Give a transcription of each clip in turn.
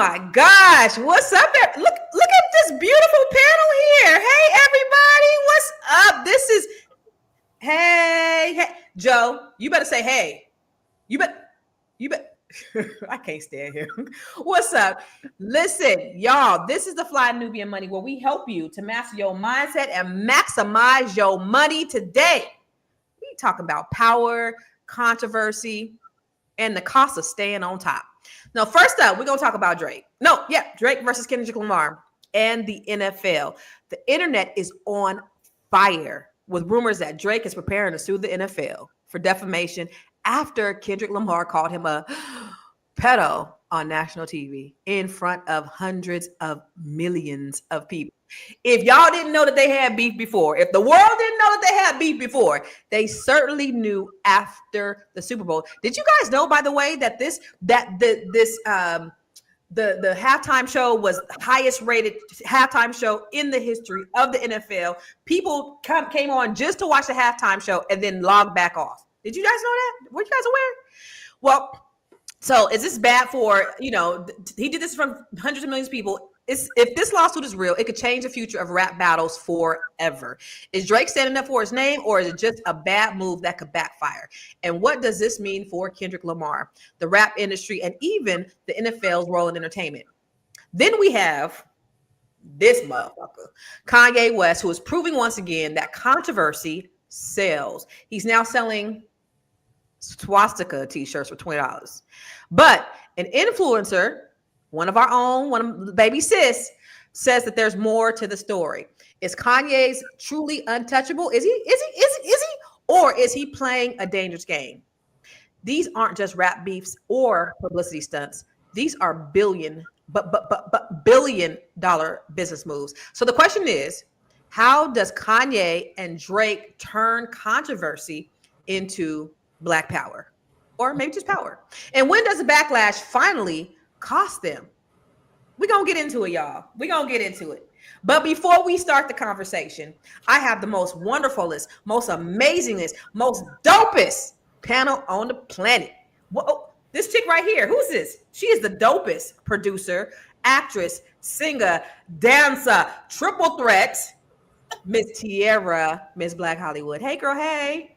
my gosh. What's up there? Look at this beautiful panel here. Hey, everybody. What's up? This is hey. Joe, you better say hey. You bet. I can't stand him. What's up? Listen, y'all, this is the Fly Nubian Money where we help you to master your mindset and maximize your money today. We talk about power, controversy, and the cost of staying on top. Now, first up, we're going to talk about Drake. Drake versus Kendrick Lamar and the NFL. The internet is on fire with rumors that Drake is preparing to sue the NFL for defamation after Kendrick Lamar called him a pedo on national TV in front of hundreds of millions of people. If y'all didn't know that they had beef before, if the world didn't know that they had beef before, they certainly knew after the Super Bowl. Did you guys know, by the way, that the halftime show was the highest rated halftime show in the history of the NFL? People came on just to watch the halftime show and then logged back off. Did you guys know that? Were you guys aware? Well, so is this bad for, he did this from hundreds of millions of people. If this lawsuit is real, it could change the future of rap battles forever. Is Drake standing up for his name, or is it just a bad move that could backfire? And what does this mean for Kendrick Lamar, the rap industry, and even the NFL's role in entertainment? Then we have this motherfucker, Kanye West, who is proving once again that controversy sells. He's now selling Swastika t-shirts for $20. But an influencer, one of our own, baby sis, says that there's more to the story. Is Kanye's truly untouchable? Is he? Or is he playing a dangerous game? These aren't just rap beefs or publicity stunts. These are billion dollar business moves. So the question is, how does Kanye and Drake turn controversy into Black power? Or maybe just power? And when does the backlash finally cost them? We're going to get into it, y'all. We're going to get into it. But before we start the conversation, I have the most wonderfulest, most amazingest, most dopest panel on the planet. Whoa, this chick right here, who's this? She is the dopest producer, actress, singer, dancer, triple threat, Miss Tierra, Miss Black Hollywood. Hey, girl, hey.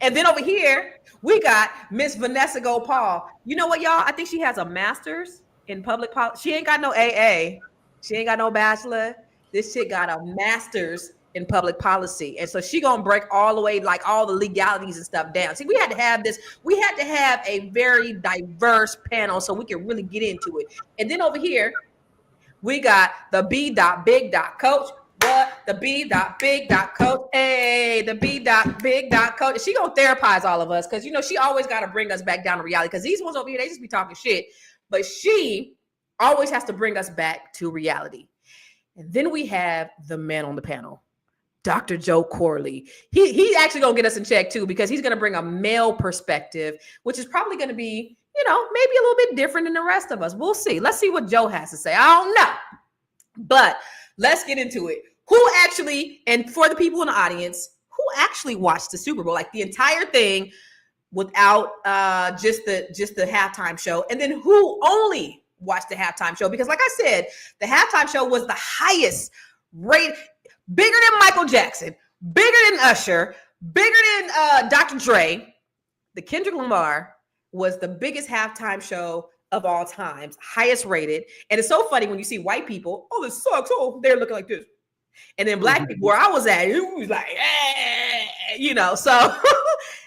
And then over here, we got Miss Vanessa Gopal. You know what, y'all? I think she has a master's in public policy. She ain't got no AA. She ain't got no bachelor. This chick got a master's in public policy. And so she gonna break all the way, like all the legalities and stuff down. See, we had to have this. We had to have a very diverse panel so we can really get into it. And then over here, we got the B.Big Coach. What? The B.Big Coach. Hey, the B.Big Coach. She gonna therapize all of us because she always got to bring us back down to reality. Because these ones over here, they just be talking shit. But she always has to bring us back to reality. And then we have the man on the panel, Dr. Joe Corley. He's actually gonna get us in check too, because he's gonna bring a male perspective, which is probably gonna be, maybe a little bit different than the rest of us. We'll see. Let's see what Joe has to say. I don't know. But let's get into it. Who actually, and for the people in the audience, who actually watched the Super Bowl, like the entire thing without just the halftime show? And then who only watched the halftime show? Because like I said, the halftime show was the highest rate, bigger than Michael Jackson, bigger than Usher, bigger than Dr. Dre. The Kendrick Lamar was the biggest halftime show of all times, highest rated. And it's so funny when you see white people, oh, this sucks. Oh, they're looking like this. And then black people, where I was at, it was like, so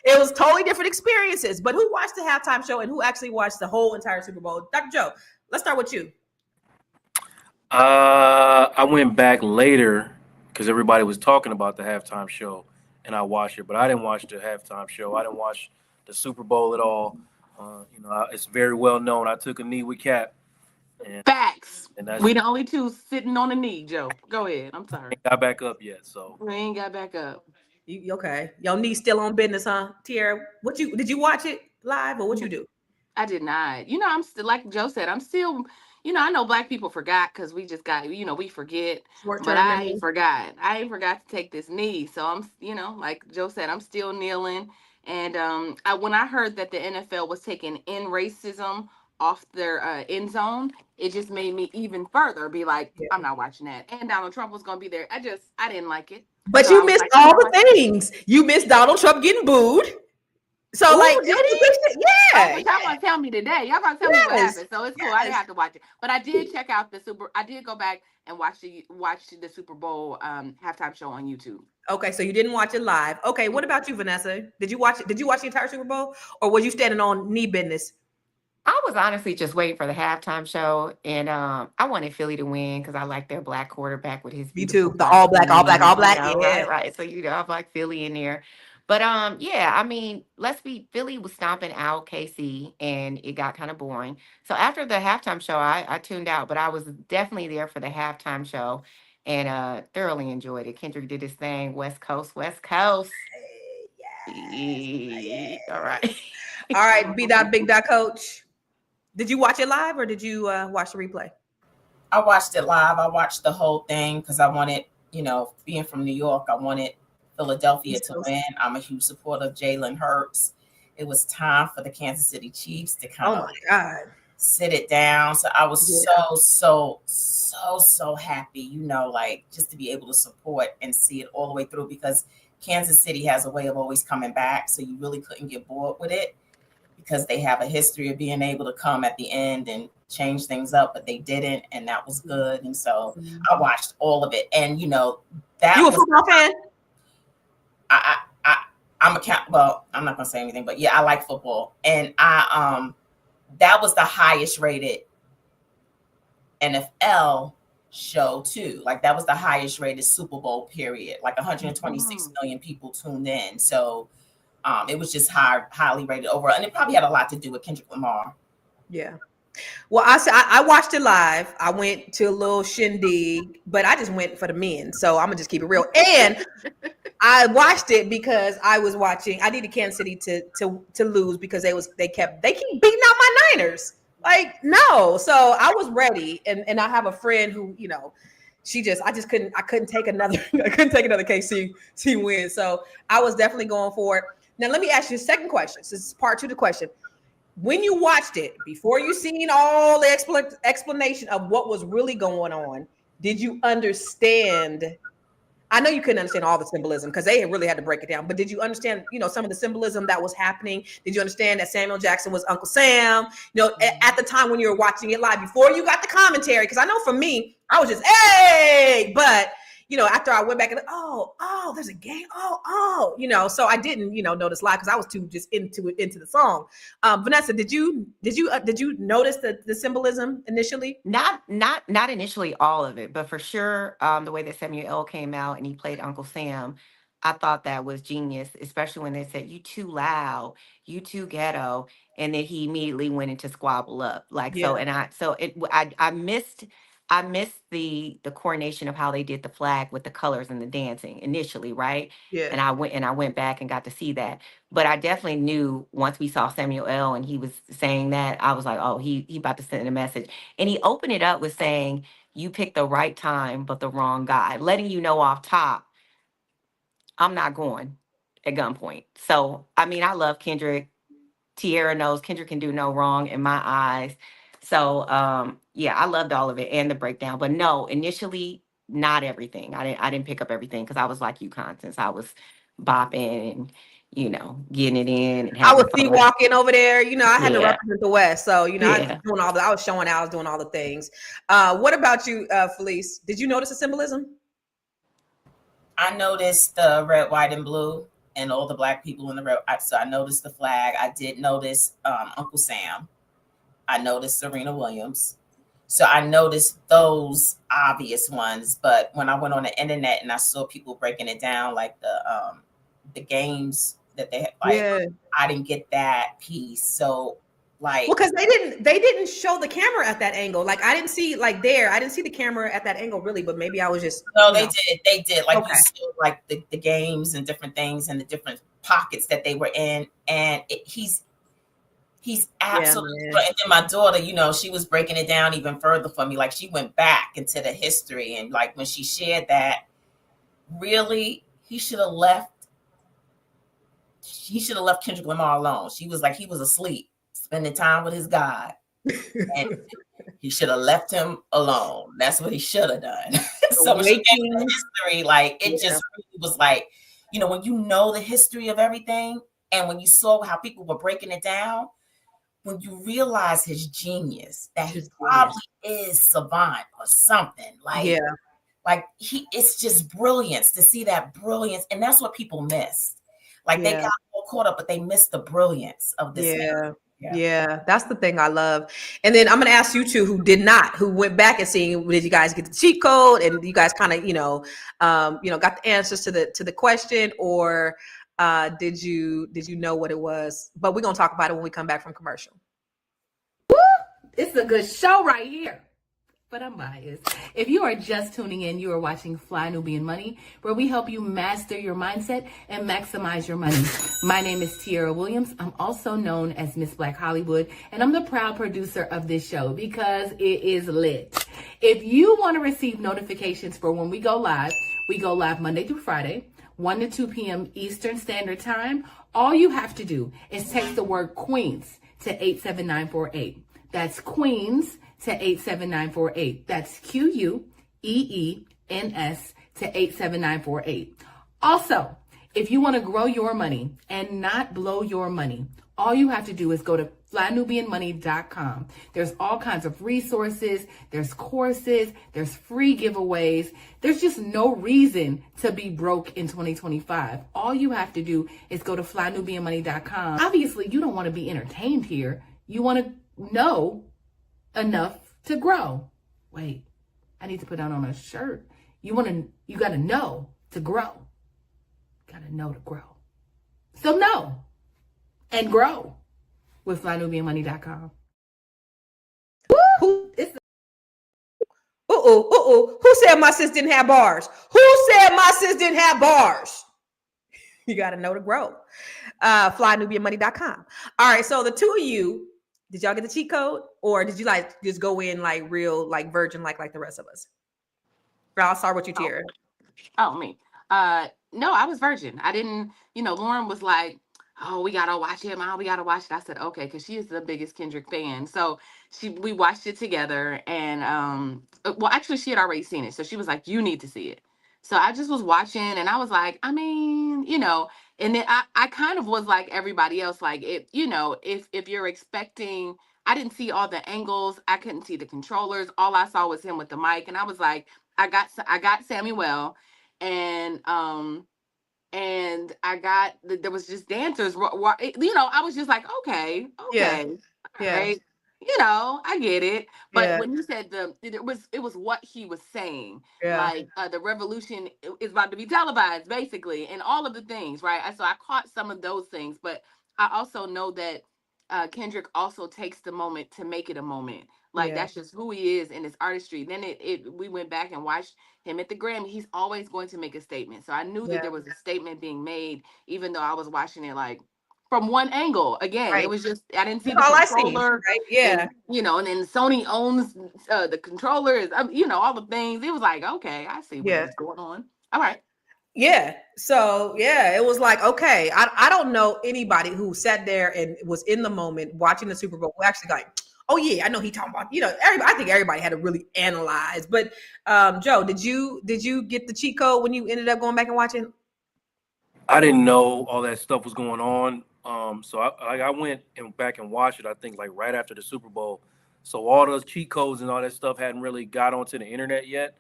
it was totally different experiences. But who watched the halftime show and who actually watched the whole entire Super Bowl? Dr. Joe, let's start with you. I went back later because everybody was talking about the halftime show, and I watched it. But I didn't watch the halftime show. I didn't watch the Super Bowl at all. It's very well known. I took a knee with Cap. Facts. We the only two sitting on the knee, Joe. Go ahead. I'm sorry. Ain't got back up yet, so we ain't got back up. Okay? Your knee still on business, huh, Tierra? Did you watch it live or what you do? I did not. I'm still, like Joe said, I'm still. I know black people forgot because we just got. We forget. But I ain't forgot. I ain't forgot to take this knee. So I'm. Like Joe said, I'm still kneeling. And when I heard that the NFL was taking in racism off their end zone, it just made me even further be like, Yeah. I'm not watching that. And Donald Trump was going to be there. I didn't like it. But So I you was missed like, I'm all not the watching it. things. You missed Donald Trump getting booed. So like, Ooh, did he? Oh, yeah, but y'all gonna tell me today. Y'all gonna tell me what yes, happened. So it's cool. I didn't yes. have to watch it, but I did check out the Super. I did go back and watch the Super Bowl halftime show on YouTube. Okay, so you didn't watch it live. Okay, what about you, Vanessa? Did you watch it? Did you watch the entire Super Bowl, or was you standing on knee business? I was honestly just waiting for the halftime show, and I wanted Philly to win because I like their black quarterback with his Me beautiful too. The black all black, all black, all wings, black. right, Yeah. right. So I like Philly in there, but yeah, I mean, Philly was stomping out KC, and it got kind of boring. So after the halftime show, I tuned out, but I was definitely there for the halftime show, and thoroughly enjoyed it. Kendrick did his thing, West Coast, West Coast. Yes. All right. All right, B dot big dot coach. Did you watch it live or did you watch the replay? I watched it live. I watched the whole thing because I wanted, being from New York, I wanted Philadelphia to win. I'm a huge supporter of Jalen Hurts. It was time for the Kansas City Chiefs to kind Oh of my God. sit it down. So I was so happy, like just to be able to support and see it all the way through because Kansas City has a way of always coming back. So you really couldn't get bored with it because they have a history of being able to come at the end and change things up, but they didn't, and that was good. And so I watched all of it, and that You a was football fan? I'm I'm not gonna say anything, but yeah, I like football, and that was the highest rated NFL show too. Like that was the highest rated Super Bowl period. Like 126 million people tuned in. So it was just highly rated overall, and it probably had a lot to do with Kendrick Lamar. Yeah. Well, I watched it live. I went to a little shindig, but I just went for the men. So I'm gonna just keep it real. And I watched it because I was watching. I needed Kansas City to lose because they keep beating out my Niners. Like no, so I was ready, and I have a friend who I couldn't take another KC win. So I was definitely going for it. Now let me ask you a second question. This is part 2 of the question. When you watched it, before you seen all the explanation of what was really going on, did you understand? I know you couldn't understand all the symbolism because they really had to break it down. But did you understand, some of the symbolism that was happening? Did you understand that Samuel Jackson was Uncle Sam? At the time when you were watching it live, before you got the commentary, because I know for me, I was just, hey, but after I went back and there's a game. So I didn't, notice live because I was too just into the song. Vanessa, did you notice the symbolism initially? Not initially all of it, but for sure, the way that Samuel L. came out and he played Uncle Sam, I thought that was genius, especially when they said, "You too loud, you too ghetto," and then he immediately went into squabble up. Like so, Yeah. and I missed the coordination of how they did the flag with the colors and the dancing initially, right? Yeah. And I went back and got to see that. But I definitely knew once we saw Samuel L. and he was saying that, I was like, oh, he about to send a message. And he opened it up with saying, "You picked the right time, but the wrong guy," letting you know off top, I'm not going at gunpoint. So, I mean, I love Kendrick. Tierra knows Kendrick can do no wrong in my eyes. So, yeah, I loved all of it and the breakdown. But no, initially, not everything. I didn't pick up everything because I was like you, Constance. I was bopping and getting it in and I was having sea fun. walking over there. I had to Yeah, represent the West. So, yeah. I was showing out, I was doing all the things. What about you, Felice? Did you notice the symbolism? I noticed the red, white, and blue, and all the black people in the red. So I noticed the flag. I did notice Uncle Sam. I noticed Serena Williams. So I noticed those obvious ones. But when I went on the internet and I saw people breaking it down, like the games that they had, I didn't get that piece. So because they didn't show the camera at that angle. Like I didn't see the camera at that angle really, but maybe I was just they did like you saw like the games and different things and the different pockets that they were in, and he's absolutely right. And then my daughter, she was breaking it down even further for me. Like she went back into the history, and like when she shared that, really he should have left Kendrick Lamar alone. She was like, he was asleep, spending time with his God. And he should have left him alone. That's what he should have done. So when she gave me the history, like it just really was like, you know, when you know the history of everything, and when you saw how people were breaking it down, when you realize his genius, that he probably is savant or something, like, like it's just brilliance to see that brilliance, and that's what people missed. Like they got all caught up, but they missed the brilliance of this man. Yeah, that's the thing I love. And then I'm going to ask you two who went back and seeing, did you guys get the cheat code and you guys kind of, got the answers to the question, or did you know what it was? But we're going to talk about it when we come back from commercial. Woo! It's a good show right here. But I'm biased. If you are just tuning in, you are watching Fly Nubian Money, where we help you master your mindset and maximize your money. My name is Tiara Williams. I'm also known as Miss Black Hollywood, and I'm the proud producer of this show because it is lit. If you want to receive notifications for when we go live Monday through Friday, 1 to 2 p.m. Eastern Standard Time. All you have to do is text the word Queens to 87948. That's Queens to 87948. That's QUEENS to 87948. Also, if you want to grow your money and not blow your money, all you have to do is go to flynubianmoney.com. There's all kinds of resources, there's courses, there's free giveaways. There's just no reason to be broke in 2025. All you have to do is go to flynubianmoney.com. Obviously, you don't want to be entertained here. You want to know enough to grow. Wait, I need to put that on a shirt. You got to know to grow. Got to know to grow. So know and grow with flynubianmoney.com. Who said my sis didn't have bars? Who said my sis didn't have bars? You got to know to grow. Flynubianmoney.com. All right, so the two of you, did y'all get the cheat code, or did you like just go in like real, like virgin, like the rest of us? I'll start with you, Tiara. Me. No, I was virgin. I didn't, Lauren was like, oh, we gotta watch it, Mom. We gotta watch it. I said, okay, because she is the biggest Kendrick fan. So we watched it together, and well, actually, she had already seen it, so she was like, you need to see it. So I just was watching, and I was like, I mean, and then I kind of was like everybody else, like if you're expecting, I didn't see all the angles, I couldn't see the controllers. All I saw was him with the mic, and I was like, I got Samuel, and I got there was just dancers. I was just like, okay, yeah. Right. I get it. But when you said it was what he was saying, like the revolution is about to be televised, basically, and all of the things, right? So I caught some of those things, but I also know that Kendrick also takes the moment to make it a moment. Like that's just who he is in his artistry. Then we went back and watched him at the Grammy. He's always going to make a statement. So I knew that there was a statement being made, even though I was watching it like from one angle. Again, it was just I didn't see the controller. Right? Yeah. And, and then Sony owns the controllers. All the things. It was like, okay, I see what's going on. All right. Yeah. So it was like, okay, I don't know anybody who sat there and was in the moment watching the Super Bowl who actually like, oh yeah, I know he talking about, I think everybody had to really analyze. But Joe, did you get the cheat code when you ended up going back and watching? I didn't know all that stuff was going on. So I went back and watched it, I think like right after the Super Bowl. So all those cheat codes and all that stuff hadn't really got onto the internet yet.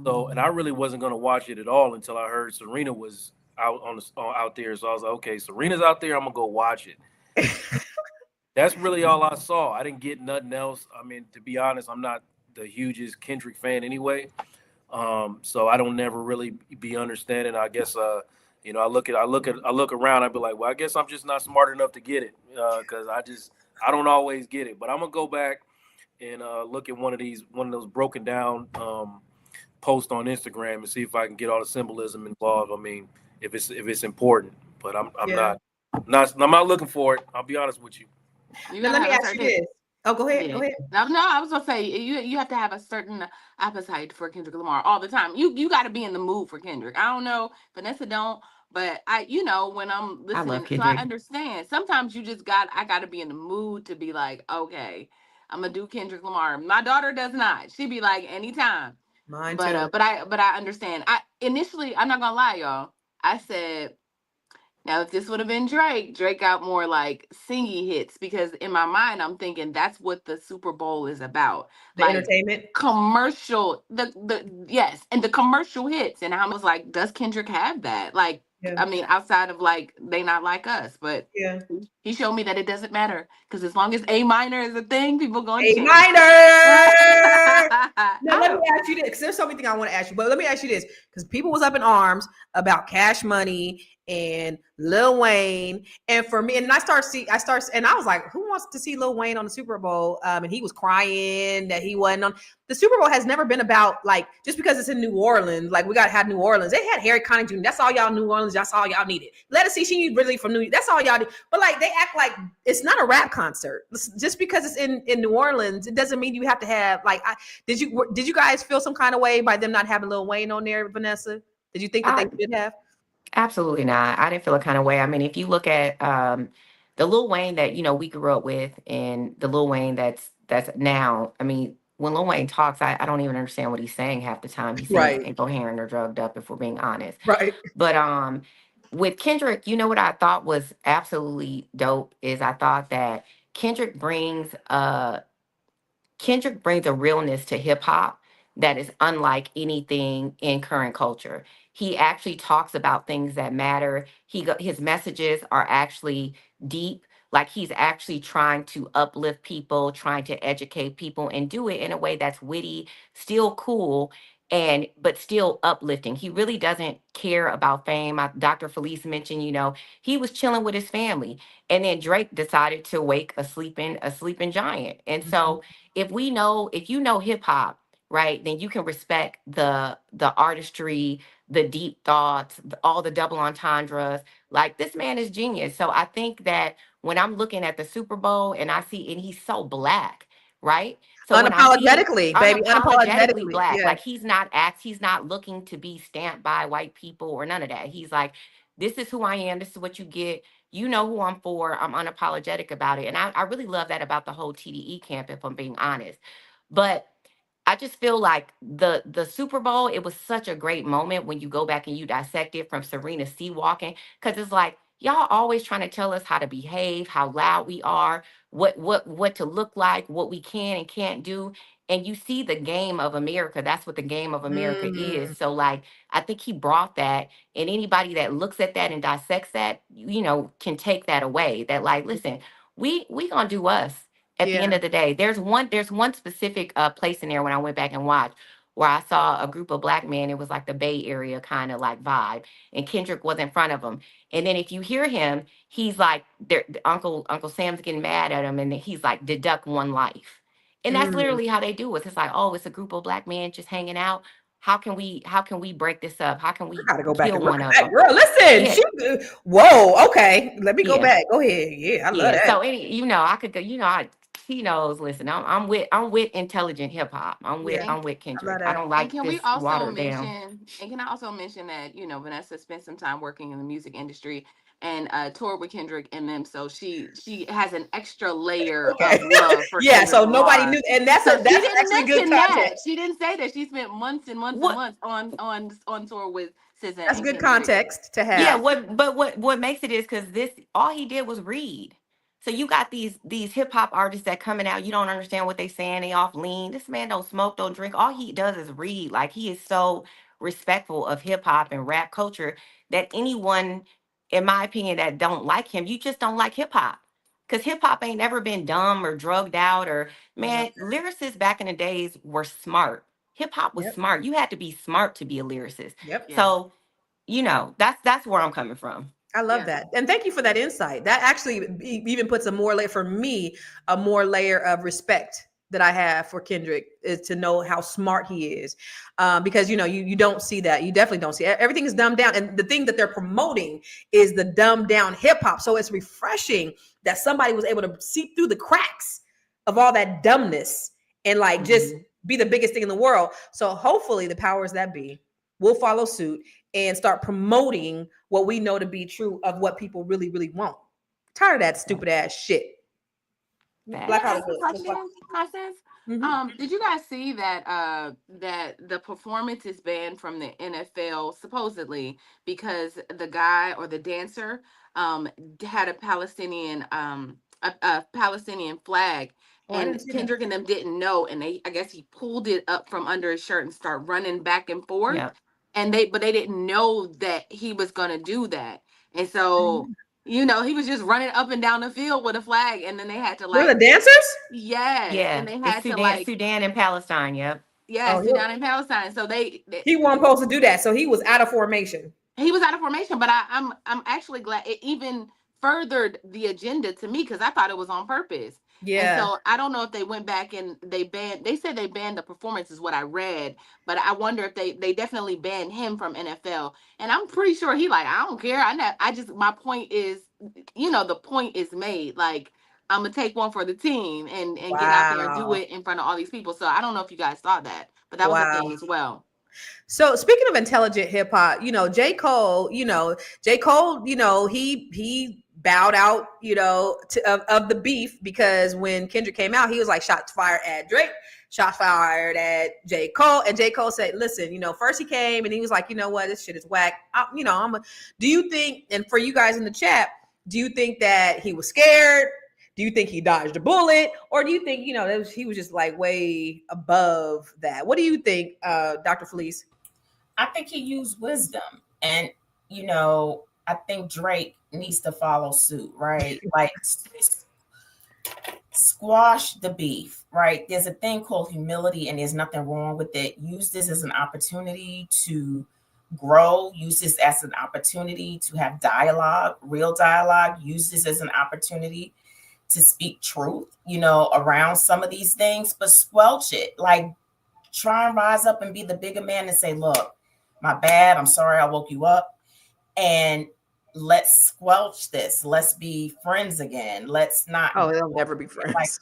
So, and I really wasn't going to watch it at all until I heard Serena was out there. So I was like, okay, Serena's out there, I'm going to go watch it. That's really all I saw. I didn't get nothing else. I mean, to be honest, I'm not the hugest Kendrick fan anyway. So I don't never really be understanding. I guess, I look around, I'd be like, well, I guess I'm just not smart enough to get it. Cause I don't always get it, but I'm gonna go back and look at one of those broken down posts on Instagram and see if I can get all the symbolism involved. I mean, if it's important, but I'm not looking for it. I'll be honest with you. Let me ask you this. Oh, go ahead. Go ahead. No, I was gonna say you have to have a certain appetite for Kendrick Lamar all the time. You got to be in the mood for Kendrick. I don't know, Vanessa don't, but when I'm listening, so I understand. Sometimes I got to be in the mood to be like, okay, I'm gonna do Kendrick Lamar. My daughter does not. She be like, anytime. Mine But too. but I understand. I initially, I'm not gonna lie, y'all. I said, now if this would have been Drake got more like singy hits, because in my mind I'm thinking that's what the Super Bowl is about. The Like entertainment. commercial, the yes, and the commercial hits. And I was like, does Kendrick have that? Like, Yeah. I mean, outside of like They Not Like Us, but Yeah. he showed me that it doesn't matter, because as long as A minor is a thing, people going A to minor. Now let me I ask you this, because there's so many things I want to ask you. But let me ask you this, because people was up in arms about Cash Money and Lil Wayne, and for me, and I was like, who wants to see Lil Wayne on the Super Bowl? And he was crying that he wasn't on. The Super Bowl has never been about, like, just because it's in New Orleans, like we got to have New Orleans. They had Harry Connick Jr. That's all y'all New Orleans. That's all y'all needed. Let us see she really from New York. That's all y'all did. But like they act like it's not a rap concert. Just because it's in New Orleans, it doesn't mean you have to have like. Did you guys feel some kind of way by them not having Lil Wayne on there, Vanessa? Did you think that they should have? Absolutely not. I didn't feel a kind of way. I mean, if you look at the Lil Wayne that we grew up with, and the Lil Wayne that's now, I mean, when Lil Wayne talks, I don't even understand what he's saying half the time. He seems incoherent or drugged up, if we're being honest. Right. But with Kendrick, what I thought was absolutely dope is I thought that Kendrick brings a realness to hip hop that is unlike anything in current culture. He actually talks about things that matter. His messages are actually deep. Like he's actually trying to uplift people, trying to educate people, and do it in a way that's witty, still cool, and but still uplifting. He really doesn't care about fame. Dr. Felice mentioned, he was chilling with his family, and then Drake decided to wake a sleeping giant. And so if you know hip hop, right, then you can respect the artistry, the deep thoughts, all the double entendres. Like this man is genius. So I think that when I'm looking at the Super Bowl and he's so black, right? So when I see Unapologetically, baby, unapologetically unapologetically. black, Yeah. like he's not looking to be stamped by white people or none of that. He's like, this is who I am. This is what you get. You know who I'm for. I'm unapologetic about it. And I really love that about the whole TDE camp, if I'm being honest. But I just feel like the Super Bowl, it was such a great moment when you go back and you dissect it from Serena C walking, because it's like y'all always trying to tell us how to behave, how loud we are, what to look like, what we can and can't do. And you see the game of America. That's what the game of America is. So like I think he brought that, and anybody that looks at that and dissects that, can take that away. That like, listen, we gonna do us. At the end of the day, there's one specific place in there when I went back and watched where I saw a group of black men. It was like the Bay Area kind of like vibe, and Kendrick was in front of them. And then if you hear him, he's like, Uncle Sam's getting mad at him, and he's like, deduct one life. And that's literally how they do it. It's like, oh, it's a group of black men just hanging out. How can we break this up? How can we Gotta go back kill and look one at of that. them? Girl, listen. Yeah. Whoa, okay. Let me go Yeah. back. Go ahead. Yeah, I love that. So I could go. He knows. Listen, I'm with intelligent hip hop. I'm with Kendrick. I that. don't like can this we also watered down. mention, and can I also mention that, Vanessa spent some time working in the music industry and toured with Kendrick and them. So she has an extra layer Okay. of love for Yeah, Kendrick so nobody Lamar. knew, and that's So she didn't actually good mention that. context. She didn't say that. She spent months and months What? and months on tour with SZA That's and good Kendrick. context to have. Yeah. What makes it is because this all he did was read. So you got these hip hop artists that coming out. You don't understand what they saying. They off lean. This man don't smoke, don't drink. All he does is read. Like he is so respectful of hip hop and rap culture that anyone, in my opinion, that don't like him, you just don't like hip hop. Because hip hop ain't never been dumb or drugged out or man. Lyricists back in the days were smart. Hip hop was smart. You had to be smart to be a lyricist. Yep. So that's where I'm coming from. I love that. And thank you for that insight. That actually even puts a more layer of respect that I have for Kendrick, is to know how smart he is. Because you don't see that. You definitely don't see it. Everything is dumbed down. And the thing that they're promoting is the dumbed down hip hop. So it's refreshing that somebody was able to see through the cracks of all that dumbness and like just be the biggest thing in the world. So hopefully the powers that be will follow suit and start promoting what we know to be true of what people really, really want. Tired of that stupid ass shit. Black Can I ask Hollywood. a question, Constance? Mhm. Did you guys see that that the performance is banned from the NFL supposedly because the guy or the dancer had a Palestinian flag, Oh, I and didn't see that. Kendrick and them didn't know, and I guess he pulled it up from under his shirt and started running back and forth, Yeah. and they didn't know that he was gonna do that, and so he was just running up and down the field with a flag, and then they had to Were the like, dancers? yes, and Yeah. they It's had to Sudan, like, Sudan and Palestine. Yep. yes, Oh, Sudan and Palestine. So he wasn't supposed to do that, so he was out of formation. he was out of formation, but I'm actually glad it even furthered the agenda to me because I thought it was on purpose. And Yeah. so I don't know if they went back and they said they banned the performance is what I read, but I wonder if they definitely banned him from NFL. And I'm pretty sure he like, I don't care. I just, my point is, the point is made. Like, I'm gonna take one for the team and get out there and do Wow. it in front of all these people. So I don't know if you guys saw that, but that was a thing Wow. as well. So speaking of intelligent hip hop, J. Cole, he bowed out, of the beef because when Kendrick came out, he was like shots fired at Drake, shots fired at J. Cole, and J. Cole said, listen, first he came and he was like, you know what, this shit is whack. Do you think, and for you guys in the chat, do you think that he was scared? Do you think he dodged a bullet, or do you think he was just like way above that? What do you think, Dr. Felice? I think he used wisdom, and I think Drake needs to follow suit, right? Like, squash the beef, right? There's a thing called humility, and there's nothing wrong with it. Use this as an opportunity to grow. Use this as an opportunity to have dialogue, real dialogue. Use this as an opportunity to speak truth, around some of these things, but squelch it. Like, try and rise up and be the bigger man and say, look, my bad. I'm sorry I woke you up. And let's squelch this. Let's be friends again. Let's not. Oh, they'll never be friends.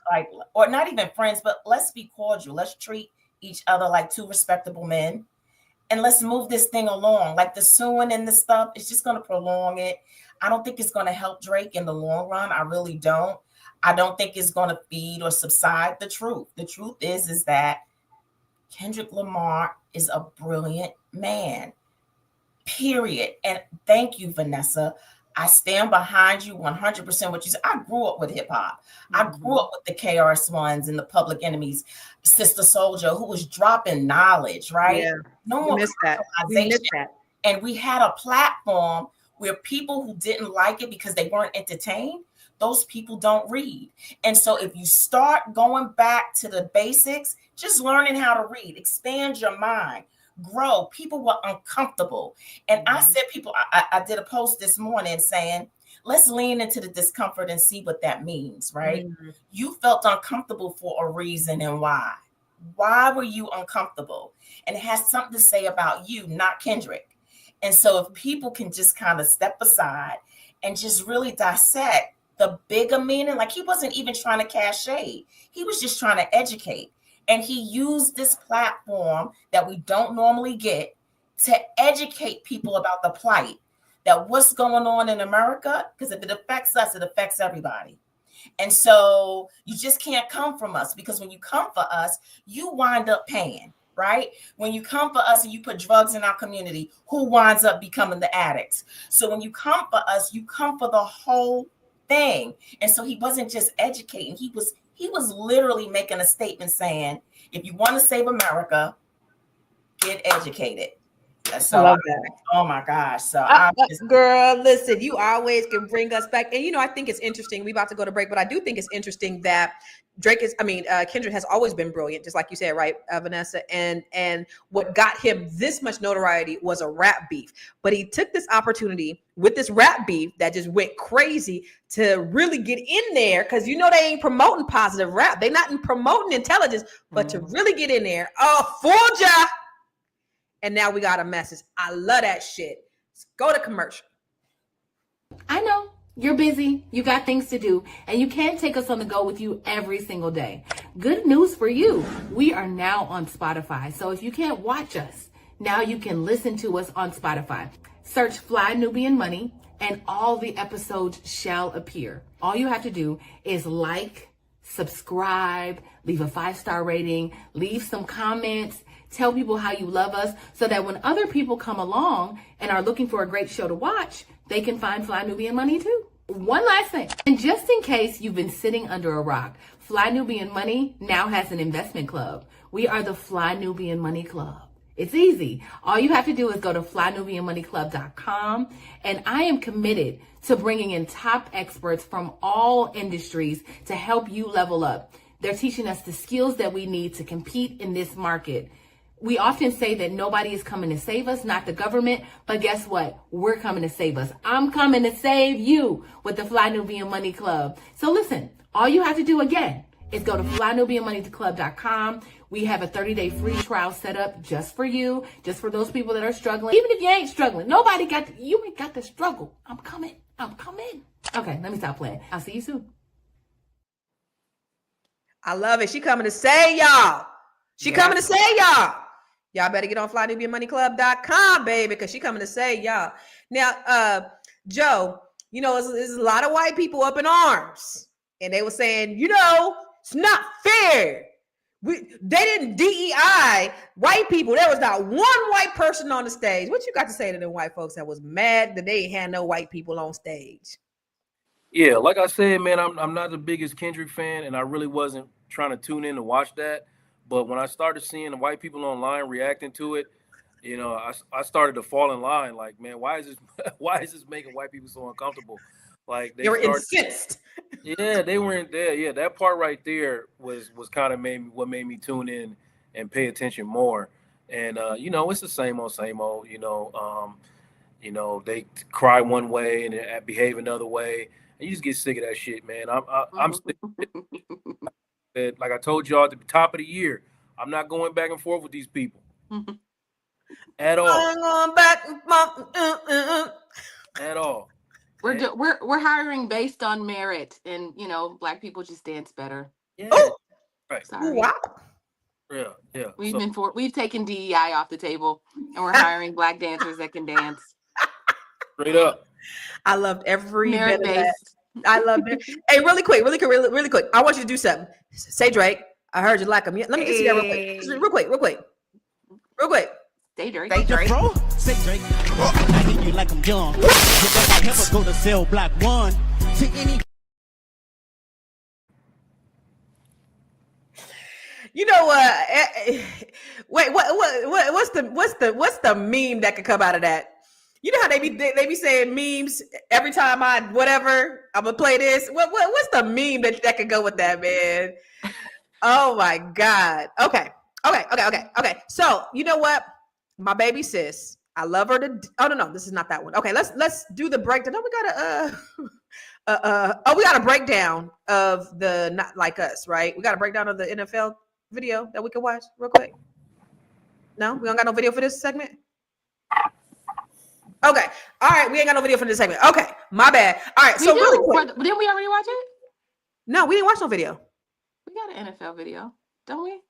Or not even friends, but let's be cordial. Let's treat each other like two respectable men. And let's move this thing along. Like, the suing and the stuff, it's just going to prolong it. I don't think it's going to help Drake in the long run. I really don't. I don't think it's going to feed or subside the truth. The truth is that Kendrick Lamar is a brilliant man, period. And thank you, Vanessa. I stand behind you 100% what you said. I grew up with hip hop. I grew up with the KRS-Ones and the Public Enemies, Sister Soldier, who was dropping knowledge, right? Yeah, No more commercialization. And we had a platform where people who didn't like it because they weren't entertained, those people don't read. And so if you start going back to the basics, just learning how to read, expand your mind, grow. People were uncomfortable. And I said, I did a post this morning saying, let's lean into the discomfort and see what that means, right? You felt uncomfortable for a reason, and why? Why were you uncomfortable? And it has something to say about you, not Kendrick. And so if people can just kind of step aside and just really dissect the bigger meaning, like, he wasn't even trying to cast shade. He was just trying to educate. And he used this platform that we don't normally get to educate people about the plight, that what's going on in America, because if it affects us, it affects everybody. And so you just can't come from us, because when you come for us, you wind up paying, right? When you come for us and you put drugs in our community, who winds up becoming the addicts? So when you come for us, you come for the whole thing. And so he wasn't just educating. He was literally making a statement saying, if you want to save America, get educated. So, I love that. Oh my gosh. So girl, listen, you always can bring us back. And I think it's interesting. We about to go to break, but I do think it's interesting that Kendrick has always been brilliant, just like you said, right, Vanessa? And what got him this much notoriety was a rap beef. But he took this opportunity with this rap beef that just went crazy to really get in there, because they ain't promoting positive rap. They're not promoting intelligence, but to really get in there. Oh, fooled ya. And now we got a message. I love that shit. Let's go to commercial. I know you're busy. You got things to do, and you can't take us on the go with you every single day. Good news for you. We are now on Spotify. So if you can't watch us, now you can listen to us on Spotify. Search Fly Nubian Money, and all the episodes shall appear. All you have to do is like, subscribe, leave a 5-star rating, leave some comments, tell people how you love us so that when other people come along and are looking for a great show to watch, they can find Fly Nubian Money too. One last thing, and just in case you've been sitting under a rock, Fly Nubian Money now has an investment club. We are the Fly Nubian Money Club. It's easy. All you have to do is go to flynubianmoneyclub.com, and I am committed to bringing in top experts from all industries to help you level up. They're teaching us the skills that we need to compete in this market. We often say that nobody is coming to save us, not the government, but guess what? We're coming to save us. I'm coming to save you with the Fly Nubian Money Club. So listen, all you have to do again is go to flynubianmoneyclub.com. We have a 30-day free trial set up just for you, just for those people that are struggling. Even if you ain't struggling, you ain't got to struggle. I'm coming. Okay, let me stop playing. I'll see you soon. I love it. She coming to say y'all. Coming to say y'all. Y'all better get on flynubianmoneyclub.com, baby, because she coming to say y'all. Now, Joe, you know, there's a lot of white people up in arms. And they were saying, you know, it's not fair. They didn't DEI white people. There was not one white person on the stage. What you got to say to them white folks that was mad that they ain't had no white people on stage? Yeah, like I said, man, I'm not the biggest Kendrick fan, and I really wasn't trying to tune in to watch that. But when I started seeing the white people online reacting to it, you know, I started to fall in line. Like, man, why is this making white people so uncomfortable? Like they were incensed. Yeah, they weren't there. Yeah, that part right there was kind of what made me tune in and pay attention more. And you know, it's the same old. You know, they cry one way and behave another way, and you just get sick of that shit, man. I'm sick of it. Like I told y'all at the top of the year, I'm not going back and forth with these people at all. I'm going back at all. We're hiring based on merit, and you know, black people just dance better. Yeah. Oh, right. Sorry. Wow. Yeah. We've taken DEI off the table, and we're hiring black dancers that can dance. Straight up. I loved every merit bit of that. based. I loved it. Hey, really quick. I want you to do something. Say Drake. I heard you like him. Let me just see that real quick. Say Drake. Say Drake. I hear you like I'm young. I never go to sell Black One to any. You know wait, what's the meme that could come out of that? You know how they be saying memes every time I'm gonna play this. What's the meme that could go with that, man? Oh my God. Okay. So you know what? My baby sis, I love her to. Oh no, this is not that one. Okay, let's do the breakdown. No, we got a breakdown of the Not Like Us, right? We got a breakdown of the NFL video that we can watch real quick. No, we don't got no video for this segment. Okay, all right, we ain't got no video for this segment. Okay, my bad. All right, so really quick. Didn't we already watch it? No, we didn't watch no video. We got an NFL video, don't we?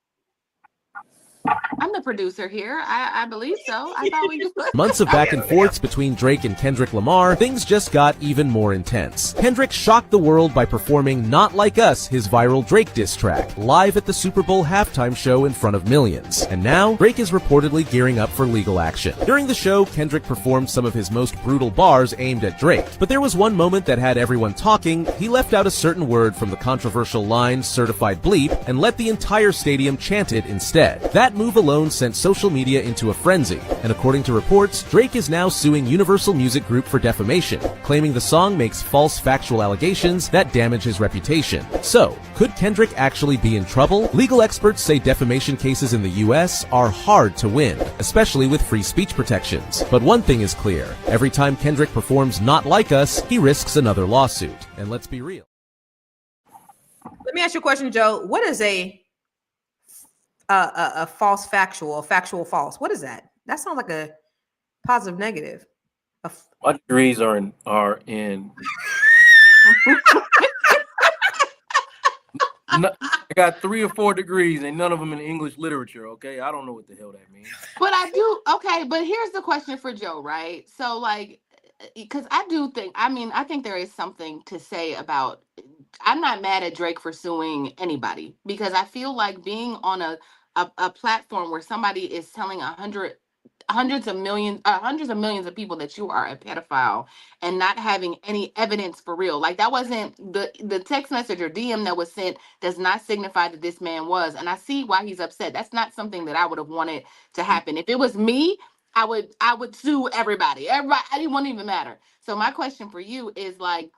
I'm the producer here. I believe so. I thought we just Months of back and forths between Drake and Kendrick Lamar, things just got even more intense. Kendrick shocked the world by performing Not Like Us, his viral Drake diss track, live at the Super Bowl halftime show in front of millions. And now, Drake is reportedly gearing up for legal action. During the show, Kendrick performed some of his most brutal bars aimed at Drake. But there was one moment that had everyone talking. He left out a certain word from the controversial line, certified bleep, and let the entire stadium chant it instead. That move alone sent social media into a frenzy, and according to reports, Drake is now suing Universal Music Group for defamation, claiming the song makes false factual allegations that damage his reputation. So, could Kendrick actually be in trouble? Legal experts say defamation cases in the US are hard to win, especially with free speech protections. But one thing is clear, every time Kendrick performs Not Like Us, he risks another lawsuit. And let's be real. Let me ask you a question, Joe. What is a false factual, a factual false? What is that? That sounds like a positive negative. My degrees are in I got 3 or 4 degrees and none of them in English literature. Okay, I don't know what the hell that means. But I do. Okay, but here's the question for Joe, right? So like, because I think there is something to say about I'm not mad at Drake for suing anybody, because I feel like being on a platform where somebody is telling hundreds of millions of people that you are a pedophile and not having any evidence for real. Like, that wasn't the text message or DM that was sent does not signify that this man was. And I see why he's upset. That's not something that I would have wanted to happen. If it was me, I would sue everybody. Everybody, it wouldn't even matter. So my question for you is, like,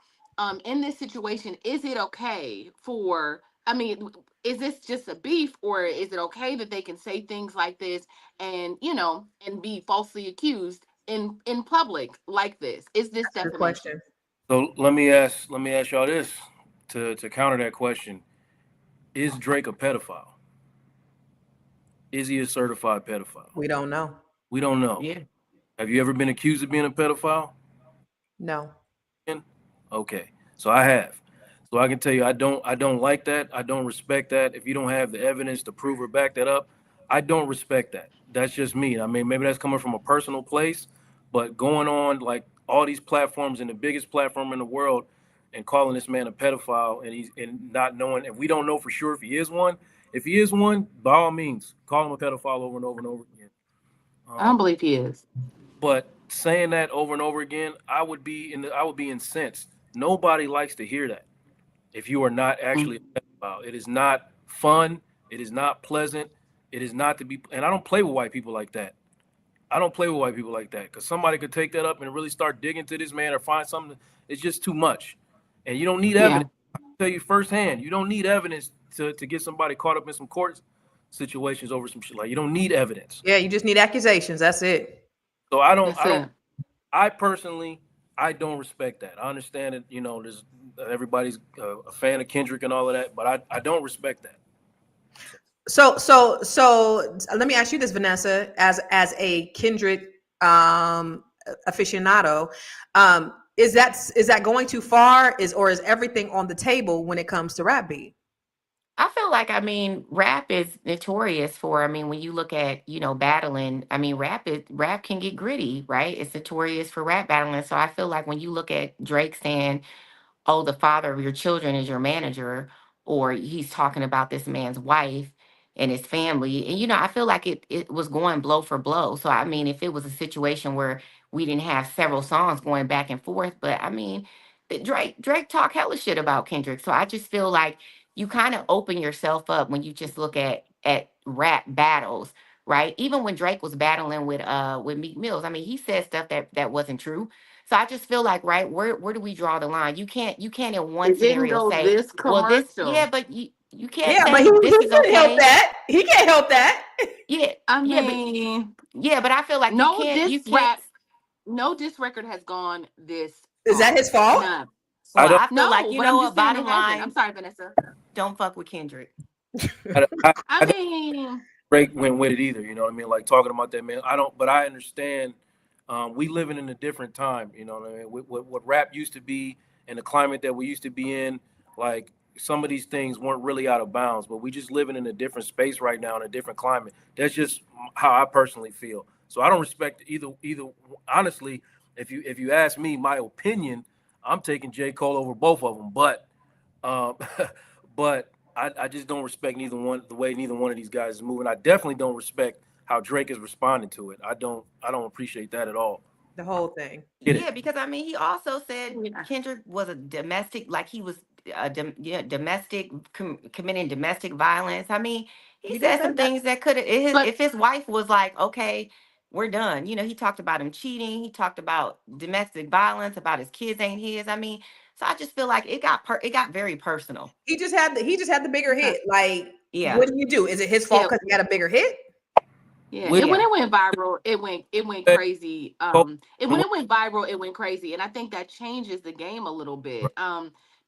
in this situation, is it okay for, I mean, is this just a beef, or is it okay that they can say things like this and, and be falsely accused in public like this? Is this Good defamation? question. So let me ask y'all this to counter that question. Is Drake a pedophile? Is he a certified pedophile? We don't know. We don't know. Yeah. Have you ever been accused of being a pedophile? No. Okay. So I have. So I can tell you I don't like that. I don't respect that. If you don't have the evidence to prove or back that up, I don't respect that. That's just me. I mean, maybe that's coming from a personal place, but going on like all these platforms and the biggest platform in the world and calling this man a pedophile and not knowing, and we don't know for sure if he is one. If he is one, by all means, call him a pedophile over and over and over again. I don't believe he is. But saying that over and over again, I would be incensed. Nobody likes to hear that. If you are not actually a pedophile, it is not fun. It is not pleasant. It is not to be. And I don't play with white people like that. I don't play with white people like that, because somebody could take that up and really start digging to this man or find something. It's just too much. And you don't need evidence. I can tell you firsthand, you don't need evidence to get somebody caught up in some court situations over some shit. Like, you don't need evidence. Yeah, you just need accusations. That's it. So I personally, I don't respect that. I understand that, there's everybody's a fan of Kendrick and all of that, but I don't respect that. So let me ask you this, Vanessa, as a Kendrick aficionado, is that going too far? Or is everything on the table when it comes to rap beat? I feel like, rap is notorious for, when you look at, battling, rap can get gritty, right? It's notorious for rap battling. So I feel like when you look at Drake saying, oh, the father of your children is your manager, or he's talking about this man's wife and his family. And, I feel like it was going blow for blow. So, if it was a situation where we didn't have several songs going back and forth, but Drake talk hella shit about Kendrick. So I just feel like you kind of open yourself up when you just look at rap battles, right? Even when Drake was battling with Meek Mills, he said stuff that wasn't true. So I just feel like, right, where do we draw the line? You can't in one It didn't scenario go say, this well, this, commercial. yeah, but you can't Yeah, but say he this is couldn't help okay. that. He can't help that. Yeah, but I feel like no you can't. No diss record has gone this Is that his fault? None. Well, I feel like, but I'm just saying bottom it hasn't. line, I'm sorry, Vanessa. don't fuck with Kendrick. I mean, Drake went with it either, you know what I mean? Like, talking about that, man. But I understand. We living in a different time, you know what I mean? What rap used to be and the climate that we used to be in, like, some of these things weren't really out of bounds, but we just living in a different space right now in a different climate. That's just how I personally feel. So I don't respect either. Honestly, if you ask me my opinion, I'm taking J. Cole over both of them. But but I just don't respect neither one, the way neither one of these guys is moving. I definitely don't respect how Drake is responding to it. I don't appreciate that at all. The whole thing. Yeah, because he also said Kendrick was a domestic, like he was domestic committing domestic violence. He said some things that could have, if his wife was like, okay, we're done. You know, he talked about him cheating. He talked about domestic violence, about his kids ain't his. So I just feel like it got very personal. He just had the bigger hit. Like, yeah. What do you do? Is it his fault because he got a bigger hit? Yeah, when it went viral, it went crazy. When it went viral, it went crazy, and I think that changes the game a little bit.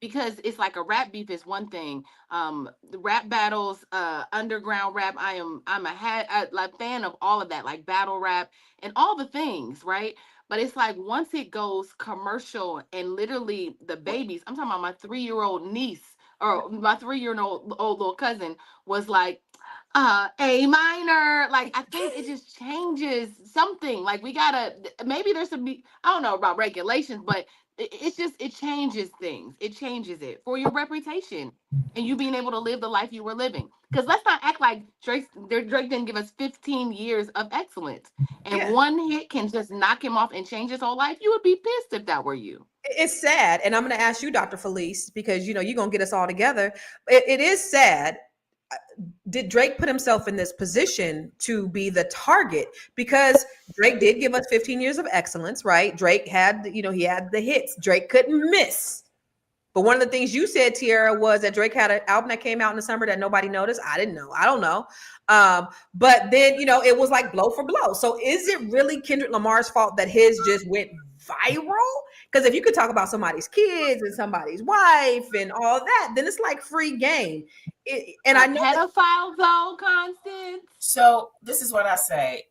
Because it's like a rap beef is one thing. The rap battles, underground rap. I'm a fan of all of that, like battle rap and all the things, right? But it's like once it goes commercial and literally the babies. I'm talking about my 3-year-old niece or my 3-year-old little cousin was like, A minor. Like, I think it just changes something. Like, we gotta, maybe there's some, I don't know about regulations, but it changes things. It changes it for your reputation and you being able to live the life you were living. Because let's not act like Drake didn't give us 15 years of excellence. And Yeah. one hit can just knock him off and change his whole life. You would be pissed if that were you. It's sad. And I'm going to ask you, Dr. Felice, because, you're going to get us all together. It is sad. Did Drake put himself in this position to be the target? Because Drake did give us 15 years of excellence, right? Drake had, he had the hits. Drake couldn't miss. But one of the things you said, Tiara, was that Drake had an album that came out in the summer that nobody noticed. I didn't know. I don't know. But then, it was like blow for blow. So is it really Kendrick Lamar's fault that his just went viral? Because if you could talk about somebody's kids and somebody's wife and all that, then it's like free game. And I know pedophile though, Constance. So this is what I say: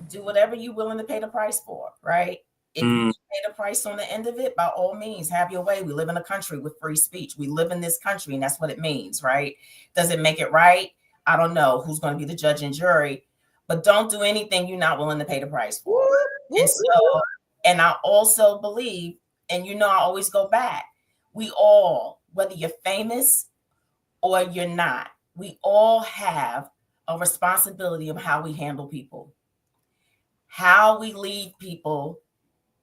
do whatever you're willing to pay the price for, right? If you pay the price on the end of it, by all means, have your way. We live in a country with free speech. We live in this country, and that's what it means, right? Does it make it right? I don't know who's going to be the judge and jury, but don't do anything you're not willing to pay the price for. And I also believe, and I always go back, we all, whether you're famous or you're not, we all have a responsibility of how we handle people. How we lead people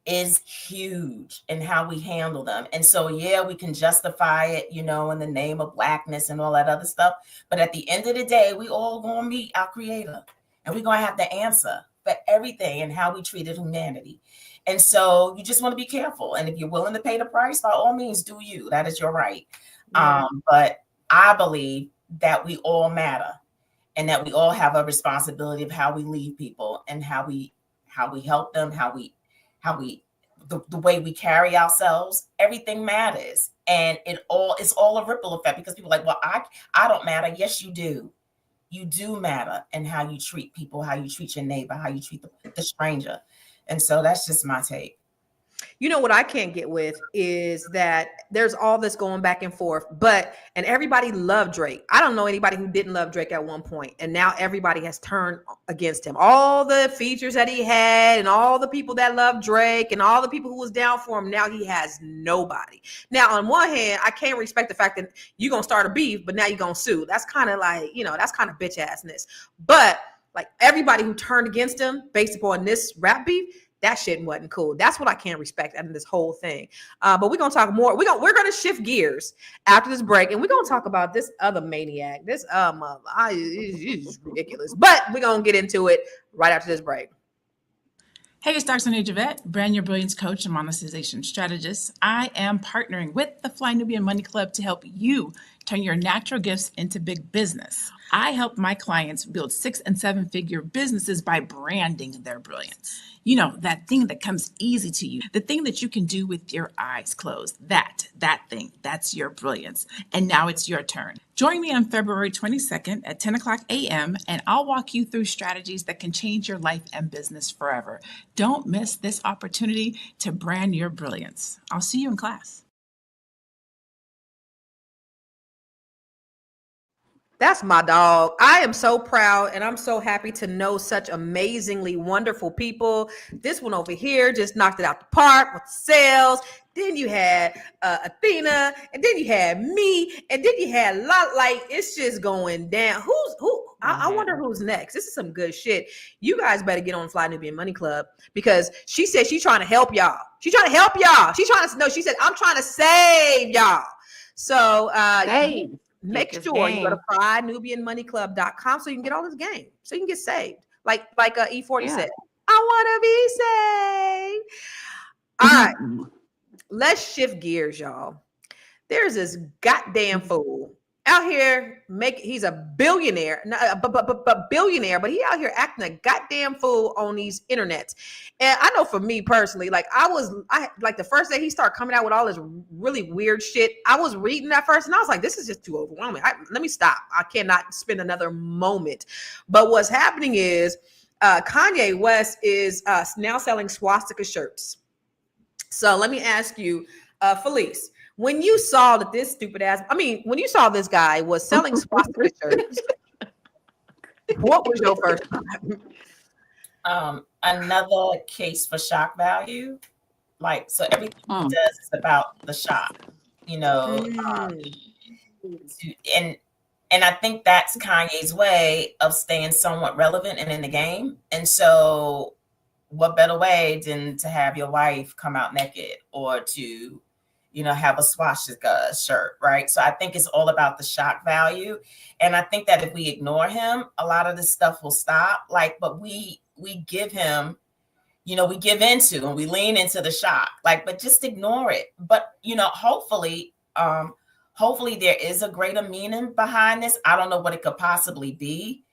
is huge in how we handle them. And so, yeah, we can justify it, in the name of Blackness and all that other stuff. But at the end of the day, we all going to meet our creator, and we're going to have to answer for everything and how we treated humanity. And so you just want to be careful. And if you're willing to pay the price, by all means, do you. That is your right. Yeah. But I believe that we all matter and that we all have a responsibility of how we lead people and how we help them, the way we carry ourselves. Everything matters. And it's all a ripple effect, because people are like, well, I don't matter. Yes, you do. You do matter, and how you treat people, how you treat your neighbor, how you treat the stranger. And so that's just my take. What I can't get with is that there's all this going back and forth, and everybody loved Drake. I don't know anybody who didn't love Drake at one point, and now everybody has turned against him. All the features that he had and all the people that loved Drake and all the people who was down for him, now he has nobody. Now, on one hand, I can't respect the fact that you're going to start a beef, but now you're going to sue. That's kind of like, that's kind of bitch assness. But like everybody who turned against him based upon this rap beef, that shit wasn't cool. That's what I can't respect out of this whole thing. But we're gonna talk more. We're gonna shift gears after this break, and we're gonna talk about this other maniac. This is ridiculous. But we're gonna get into it right after this break. Hey, it's Dr. Sonia Javette, brand your brilliance coach and monetization strategist. I am partnering with the Fly Nubian Money Club to help you turn your natural gifts into big business. I help my clients build 6- and 7-figure businesses by branding their brilliance. That thing that comes easy to you, the thing that you can do with your eyes closed, that thing, that's your brilliance. And now it's your turn. Join me on February 22nd at 10 o'clock a.m. and I'll walk you through strategies that can change your life and business forever. Don't miss this opportunity to brand your brilliance. I'll see you in class. That's my dog. I am so proud and I'm so happy to know such amazingly wonderful people. This one over here just knocked it out the park with sales. Then you had Athena, and then you had me, and then you had like it's just going down. I wonder who's next. This is some good shit. You guys better get on Fly Nubian Money Club, because she said she's trying to help y'all. She's trying to help y'all. She said, I'm trying to save y'all. So make sure you go to flynubianmoneyclub.com so you can get all this game, so you can get saved. Like E40 said, I want to be saved. All right, let's shift gears, y'all. There's this goddamn fool out here he's a billionaire, billionaire, but he out here acting a goddamn fool on these internets. And I know for me personally, like I like the first day he started coming out with all this really weird shit, I was reading that first and I was like, this is just too overwhelming. Let me stop. I cannot spend another moment. But what's happening is Kanye West is now selling swastika shirts. So let me ask you, Felice, when you saw that this when you saw this guy was selling swastika shirts, what was your first thought? Another case for shock value. Like, so everything he does is about the shock, you know. And I think that's Kanye's way of staying somewhat relevant and in the game. And so, what better way than to have your wife come out naked, or to, you know, have a swastika shirt, right? So I think it's all about the shock value. And I think that if we ignore him, a lot of this stuff will stop. Like, but we give him, you know, we give into and we lean into the shock, like, but just ignore it. But, you know, hopefully there is a greater meaning behind this. I don't know what it could possibly be.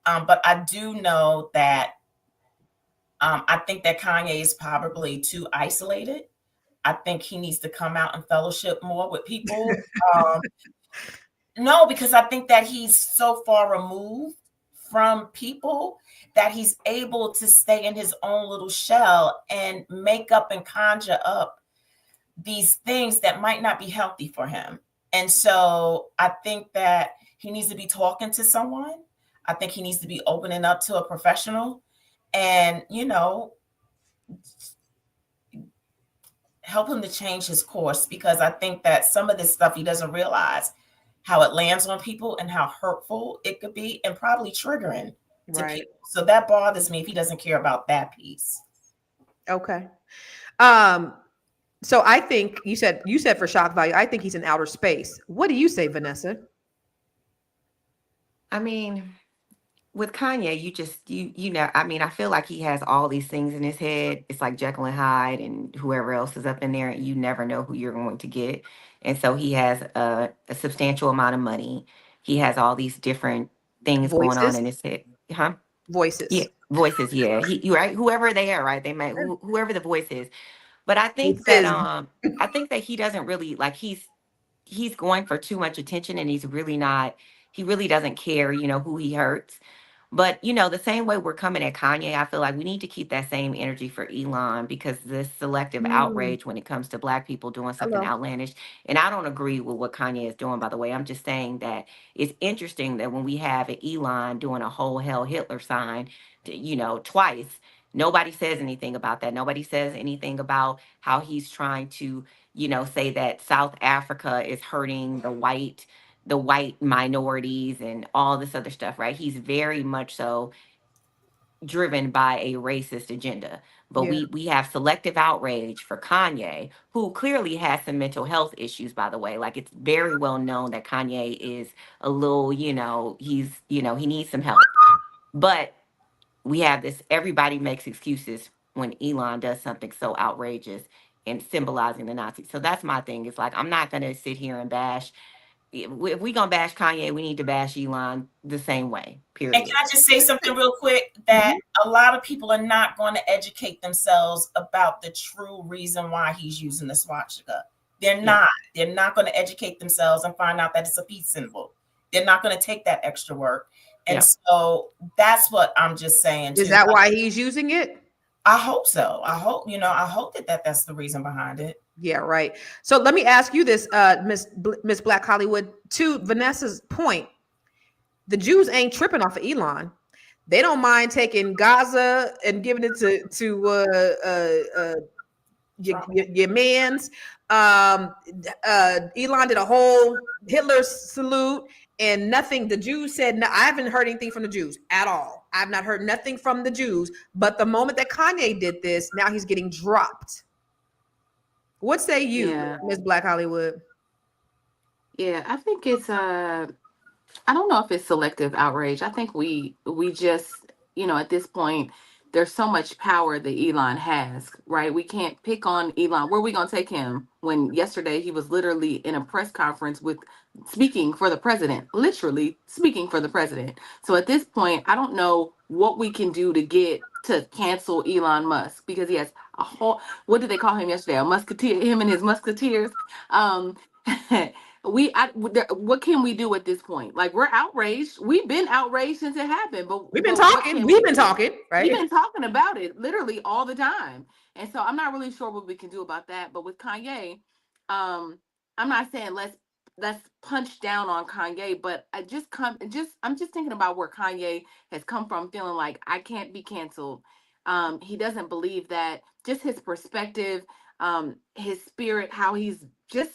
But I do know that I think that Kanye is probably too isolated. I think he needs to come out and fellowship more with people. No, because I think that he's so far removed from people that he's able to stay in his own little shell and make up and conjure up these things that might not be healthy for him. And so I think that he needs to be talking to someone. I think he needs to be opening up to a professional and, you know, help him to change his course, because I think that some of this stuff he doesn't realize how it lands on people and how hurtful it could be, and probably triggering to people. So that bothers me if he doesn't care about that piece. Okay. So I think you said for shock value, I think he's in outer space. What do you say, Vanessa? I mean, with Kanye, you know, I mean, I feel like he has all these things in his head. It's like Jekyll and Hyde and whoever else is up in there, and you never know who you're going to get. And so he has a substantial amount of money. He has all these different things going on in his head. Huh? Voices. Yeah, voices. Yeah, you right. Whoever they are, right? They might whoever the voice is. But I think that he doesn't really like he's going for too much attention, and he really doesn't care, you know, who he hurts. But, you know, the same way we're coming at Kanye, I feel like we need to keep that same energy for Elon, because this selective outrage when it comes to Black people doing something outlandish. And I don't agree with what Kanye is doing, by the way. I'm just saying that it's interesting that when we have an Elon doing a whole hell Hitler sign, you know, twice, nobody says anything about that. Nobody says anything about how he's trying to, you know, say that South Africa is hurting the white minorities and all this other stuff, right? He's very much so driven by a racist agenda. But we have selective outrage for Kanye, who clearly has some mental health issues, by the way. Like, it's very well known that Kanye is a little, you know, he needs some help. But we have this, everybody makes excuses when Elon does something so outrageous and symbolizing the Nazis. So that's my thing. It's like, I'm not going to sit here and bash. If we gonna bash Kanye, we need to bash Elon the same way, period. And can I just say something real quick? That a lot of people are not going to educate themselves about the true reason why he's using the swastika. They're not. They're not going to educate themselves and find out that it's a peace symbol. They're not going to take that extra work. And so that's what I'm just saying. Is that why he's using it? I hope so. I hope that's the reason behind it. Yeah, right. So let me ask you this, Miss Black Hollywood. To Vanessa's point, the Jews ain't tripping off of Elon. They don't mind taking Gaza and giving it to your man's. Elon did a whole Hitler salute and nothing. The Jews said, no, I haven't heard anything from the Jews at all. I've not heard nothing from the Jews. But the moment that Kanye did this, now he's getting dropped. What say you, Miss Black Hollywood? Yeah, I think it's I don't know if it's selective outrage. I think we just, you know, at this point, there's so much power that Elon has, right? We can't pick on Elon. Where are we going to take him when yesterday he was literally in a press conference speaking for the president, literally speaking for the president. So at this point, I don't know what we can do to cancel Elon Musk, because he has a whole, what did they call him yesterday? A musketeer, him and his musketeers. What can we do at this point? Like, we're outraged. We've been outraged since it happened, but we've been talking, right? We've been talking about it literally all the time. And so I'm not really sure what we can do about that. But with Kanye, I'm not saying let's punch down on Kanye, but I'm just thinking about where Kanye has come from, feeling like I can't be canceled. He doesn't believe that, just his perspective. his spirit, how he's just,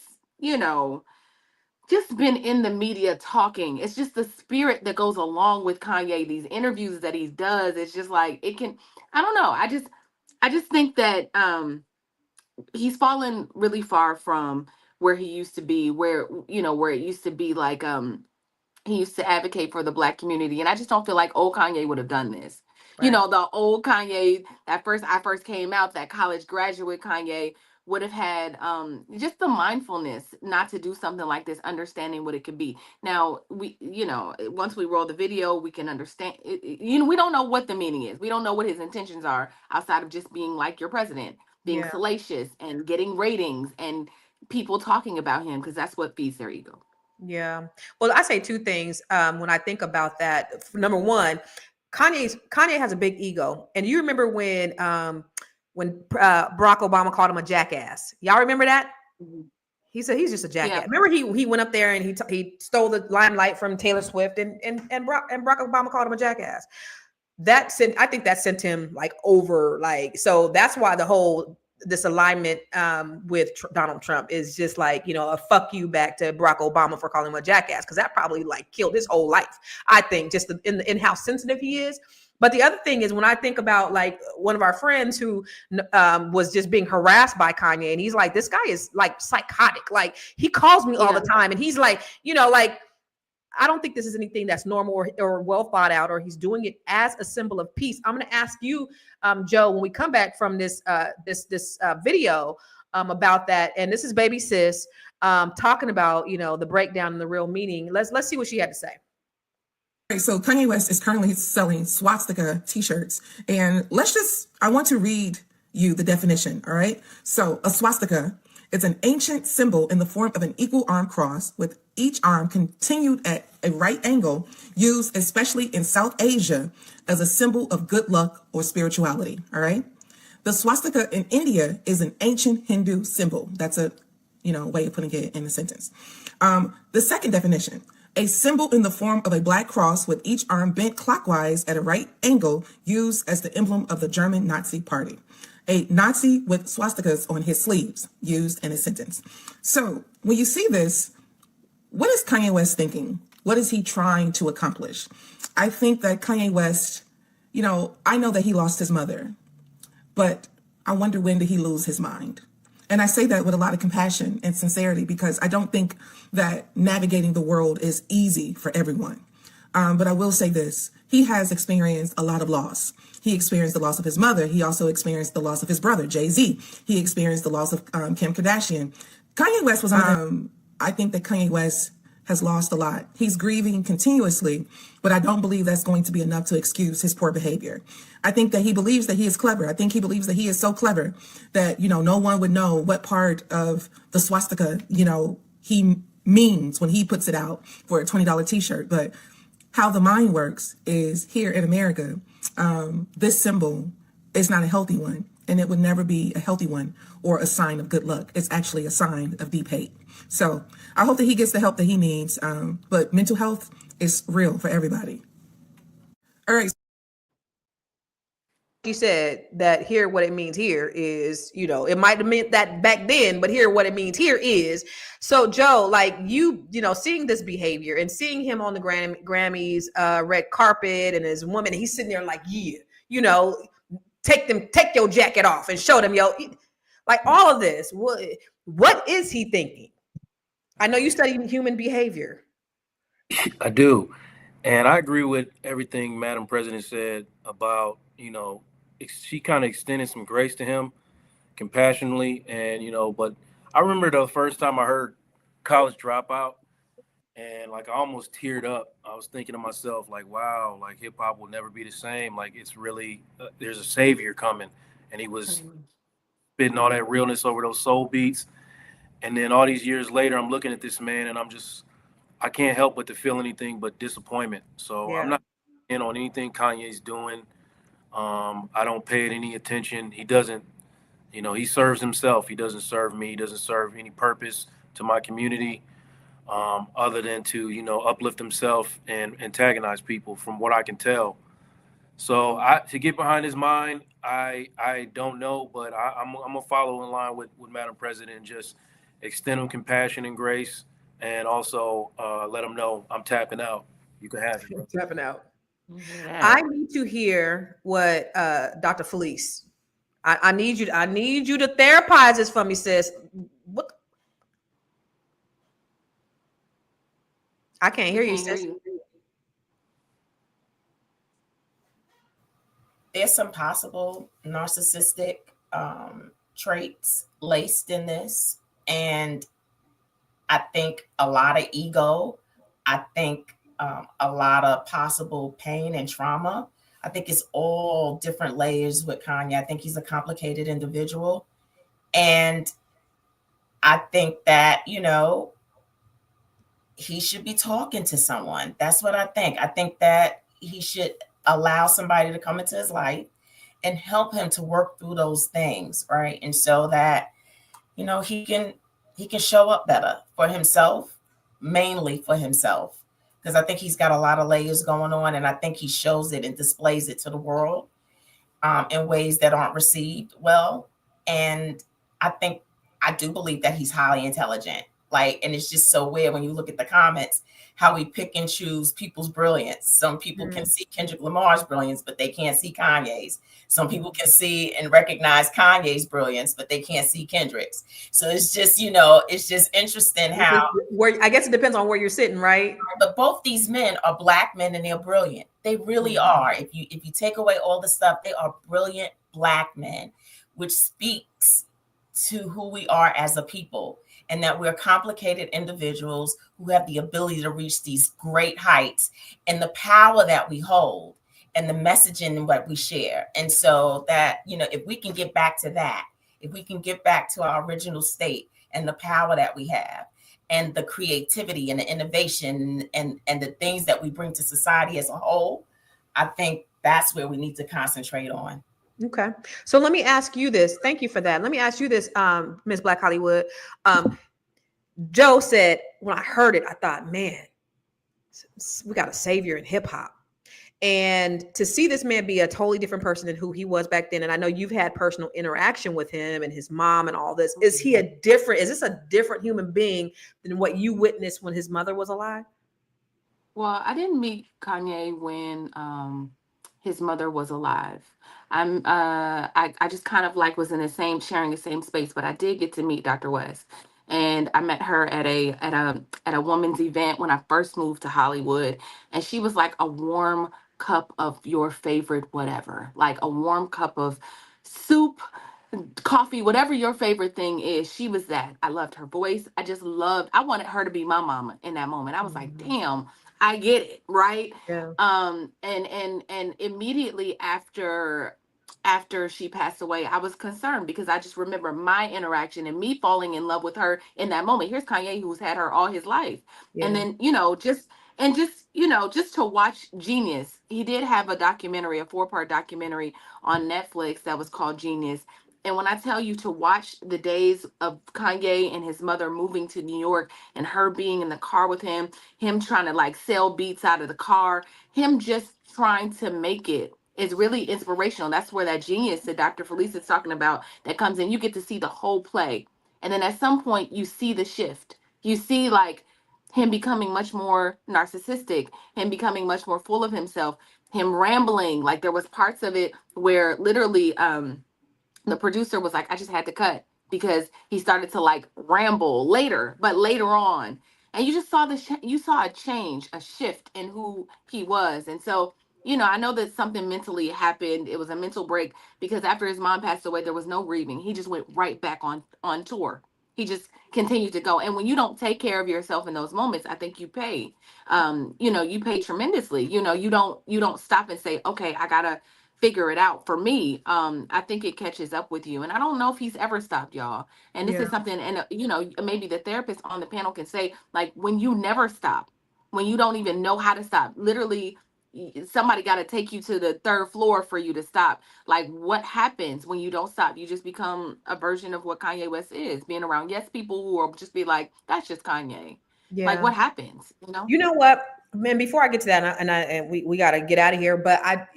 just been in the media talking. It's just the spirit that goes along with Kanye. These interviews that he does, it's just like it can. I don't know. I just think that he's fallen really far from where he used to be. Where it used to be like he used to advocate for the Black community, and I just don't feel like old Kanye would have done this. Right. The old Kanye that I first came out, that college graduate Kanye would have had just the mindfulness not to do something like this, understanding what it could be. Now once we roll the video, we can understand. We don't know what the meaning is. We don't know what his intentions are outside of just being like your president, being Yeah. salacious and getting ratings and people talking about him, because that's what feeds their ego. Yeah. Well, I say two things when I think about that. Number one, Kanye has a big ego, and you remember when Barack Obama called him a jackass? Y'all remember that? Mhm. He said he's just a jackass. Yeah. Remember he went up there and he stole the limelight from Taylor Swift, and Barack Obama called him a jackass. I think that sent him like over, like, so that's why this alignment with Donald Trump is just like, a fuck you back to Barack Obama for calling him a jackass, because that probably like killed his whole life, I think, just in how sensitive he is. But the other thing is, when I think about like one of our friends who was just being harassed by Kanye, and he's like, this guy is like psychotic, like he calls me all the time, and he's like, like, I don't think this is anything that's normal or well thought out, or he's doing it as a symbol of peace. I'm going to ask you, Joe, when we come back from this video about that, and this is Baby Sis talking about the breakdown and the real meaning. Let's see what she had to say. So Kanye West is currently selling swastika t-shirts, and I want to read you the definition. All right. So a swastika is an ancient symbol in the form of an equal arm cross with each arm continued at a right angle, used especially in South Asia as a symbol of good luck or spirituality. All right. The swastika in India is an ancient Hindu symbol. That's a way of putting it in a sentence. The second definition: a symbol in the form of a black cross with each arm bent clockwise at a right angle, used as the emblem of the German Nazi Party. A Nazi with swastikas on his sleeves, used in a sentence. So when you see this, what is Kanye West thinking? What is he trying to accomplish? I think that Kanye West, I know that he lost his mother, but I wonder, when did he lose his mind? And I say that with a lot of compassion and sincerity, because I don't think that navigating the world is easy for everyone. But I will say this: he has experienced a lot of loss. He experienced the loss of his mother. He also experienced the loss of his brother, Jay-Z. He experienced the loss of Kim Kardashian. Kanye West was I think that Kanye West has lost a lot. He's grieving continuously, but I don't believe that's going to be enough to excuse his poor behavior. I think that he believes that he is clever. I think he believes that he is so clever that, no one would know what part of the swastika, he means when he puts it out for a $20 t-shirt. But how the mind works is, here in America, this symbol is not a healthy one, and it would never be a healthy one or a sign of good luck. It's actually a sign of deep hate. So I hope that he gets the help that he needs. But mental health is real for everybody. All right. You said that here, what it means here is, it might have meant that back then, but here, what it means here is. So Joe, like seeing this behavior and seeing him on the Grammys red carpet, and his woman, he's sitting there like, take your jacket off and show them, like all of this. What is he thinking? I know you study human behavior. I do. And I agree with everything Madam President said about, she kind of extended some grace to him compassionately. And, but I remember the first time I heard College Dropout, and like I almost teared up. I was thinking to myself, like, wow, like hip hop will never be the same. Like, it's really, there's a savior coming. And he was spitting all that realness over those soul beats. And then all these years later, I'm looking at this man, and I can't help but to feel anything but disappointment. So I'm not in on anything Kanye's doing. I don't pay it any attention. He doesn't, he serves himself. He doesn't serve me. He doesn't serve any purpose to my community, other than to, uplift himself and antagonize people, from what I can tell. So to get behind his mind, I don't know, but I'm gonna follow in line with Madam President and just extend him compassion and grace, and also let him know I'm tapping out. You can have it, bro. Tapping out. Yeah. I need to hear what Dr. Felice. I need you. I need you to therapize this for me, sis. What? I can't hear you, Can't hear sis. you. There's some possible narcissistic traits laced in this. And I think a lot of ego. I think a lot of possible pain and trauma. I think it's all different layers with Kanye. I think he's a complicated individual. And I think that, he should be talking to someone. That's what I think. I think that he should allow somebody to come into his life and help him to work through those things, right? And so that, he can show up better for himself, mainly for himself, because I think he's got a lot of layers going on, and I think he shows it and displays it to the world in ways that aren't received well. And I do believe that he's highly intelligent. And it's just so weird when you look at the comments, how we pick and choose people's brilliance. Some people can see Kendrick Lamar's brilliance, but they can't see Kanye's. Some people can see and recognize Kanye's brilliance, but they can't see Kendrick's. So it's just, it's just interesting how. I guess it depends on where you're sitting, right? But both these men are Black men and they're brilliant. They really are. If you take away all the stuff, they are brilliant Black men, which speaks to who we are as a people, and that we're complicated individuals who have the ability to reach these great heights, and the power that we hold and the messaging and what we share. And so that, if we can get back to that, if we can get back to our original state and the power that we have and the creativity and the innovation and the things that we bring to society as a whole, I think that's where we need to concentrate on. Okay. So let me ask you this. Thank you for that. Let me ask you this, Ms. Black Hollywood. Joe said, when I heard it, I thought, man, we got a savior in hip hop. And to see this man be a totally different person than who he was back then. And I know you've had personal interaction with him and his mom and all this. Is this a different human being than what you witnessed when his mother was alive? Well, I didn't meet Kanye when his mother was alive. I just kind of was in sharing the same space, but I did get to meet Dr. West. And I met her at a woman's event when I first moved to Hollywood. And she was like a warm cup of your favorite whatever, like a warm cup of soup, coffee, whatever your favorite thing is. She was that. I loved her voice. I wanted her to be my mama in that moment. I was like, damn, I get it, right? Yeah. And immediately after she passed away, I was concerned because I just remember my interaction and me falling in love with her in that moment. Here's Kanye, who's had her all his life. Yeah. And then, just to watch Genius. He did have a 4-part documentary on Netflix that was called Genius. And when I tell you to watch the days of Kanye and his mother moving to New York and her being in the car with him trying to sell beats out of the car, him just trying to make it is really inspirational. That's where that genius that Dr. Felice is talking about that comes in. You get to see the whole play. And then at some point you see the shift. You see him becoming much more narcissistic, him becoming much more full of himself, him rambling. There was parts of it where literally the producer was like, I just had to cut because he started to ramble later on. And you just saw you saw a change, a shift in who he was. And so, I know that something mentally happened. It was a mental break because after his mom passed away, there was no grieving. He just went right back on tour. He just continued to go. And when you don't take care of yourself in those moments, I think you pay. You pay tremendously. You don't stop and say, okay, I gotta figure it out. For me, I think it catches up with you. And I don't know if he's ever stopped, y'all. And this is something, and maybe the therapist on the panel can say, when you never stop, when you don't even know how to stop, literally somebody got to take you to the 3rd floor for you to stop. What happens when you don't stop? You just become a version of what Kanye West is, being around people who will just be like, that's just Kanye. Yeah. What happens? You know what, man, before I get to that, and we got to get out of here, but I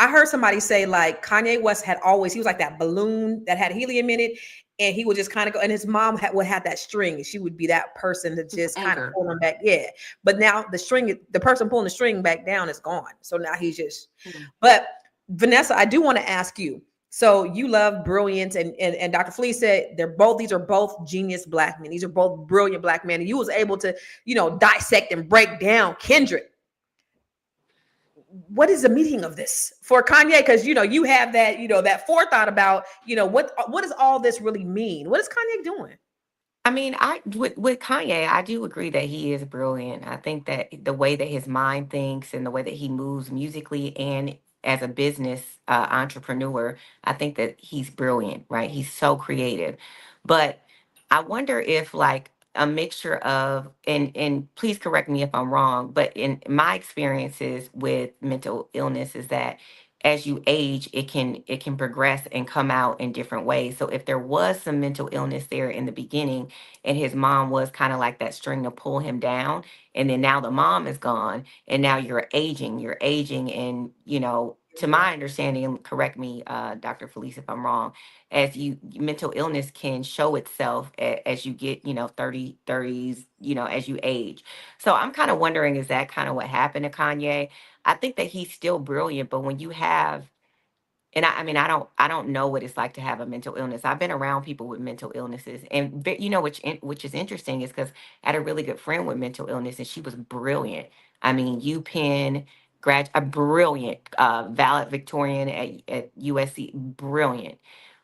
I heard somebody say like Kanye West he was like that balloon that had helium in it, and he would just kind of go, and his mom would have that string, and she would be that person to just kind of pull him back. Yeah. But now the person pulling the string back down is gone. So now he's just, but Vanessa, I do want to ask you, so you love brilliance, and Dr. Flea said these are both genius black men. These are both brilliant black men. And you was able to, dissect and break down Kendrick. What is the meaning of this for Kanye? Because you have that, that forethought about, what does all this really mean? What is Kanye doing? I mean, with Kanye, I do agree that he is brilliant. I think that the way that his mind thinks and the way that he moves musically and as a business entrepreneur, I think that he's brilliant, right? He's so creative. But I wonder if like a mixture of, and please correct me if I'm wrong, but in my experiences with mental illness is that as you age, it can progress and come out in different ways. So if there was some mental illness there in the beginning, and his mom was kind of like that string to pull him down, and then now the mom is gone, and now you're aging, and to my understanding, and correct me, Dr. Felice, if I'm wrong, as mental illness can show itself as you get 30s, as you age. So I'm kind of wondering, is that kind of what happened to Kanye? I think that he's still brilliant, but when you have, and I mean, I don't know what it's like to have a mental illness. I've been around people with mental illnesses, and which is interesting is because I had a really good friend with mental illness, and she was brilliant. I mean, UPenn a brilliant, valedictorian at USC, brilliant,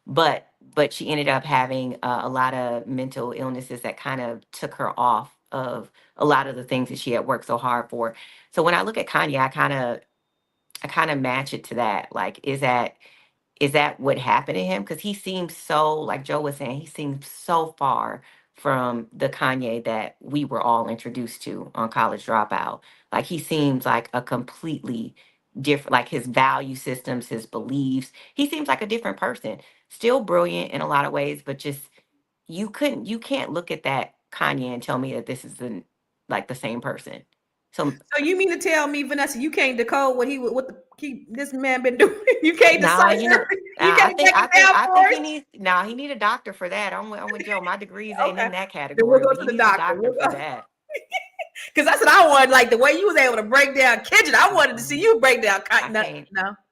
but she ended up having a lot of mental illnesses that kind of took her off of a lot of the things that she had worked so hard for. So when I look at Kanye, I kind of match it to that. Like, is that what happened to him? Because he seems so, like Joe was saying, he seems so far from the Kanye that we were all introduced to on College Dropout. Like, he seems like a completely different, like his value systems, his beliefs. He seems like a different person. Still brilliant in a lot of ways, but just you can't look at that Kanye and tell me that this is the same person. So you mean to tell me, Vanessa, you can't decode this man been doing? You can't nah, decipher. You I can't think break it down for us? he needs. Nah, he need a doctor for that. I'm with Joe. My degrees ain't Okay, in that then we'll category, go but to he the needs a doctor. doctor for that. Because that's what I wanted. Like the way you was able to break down Kendrick, I wanted to see you break down. I can't.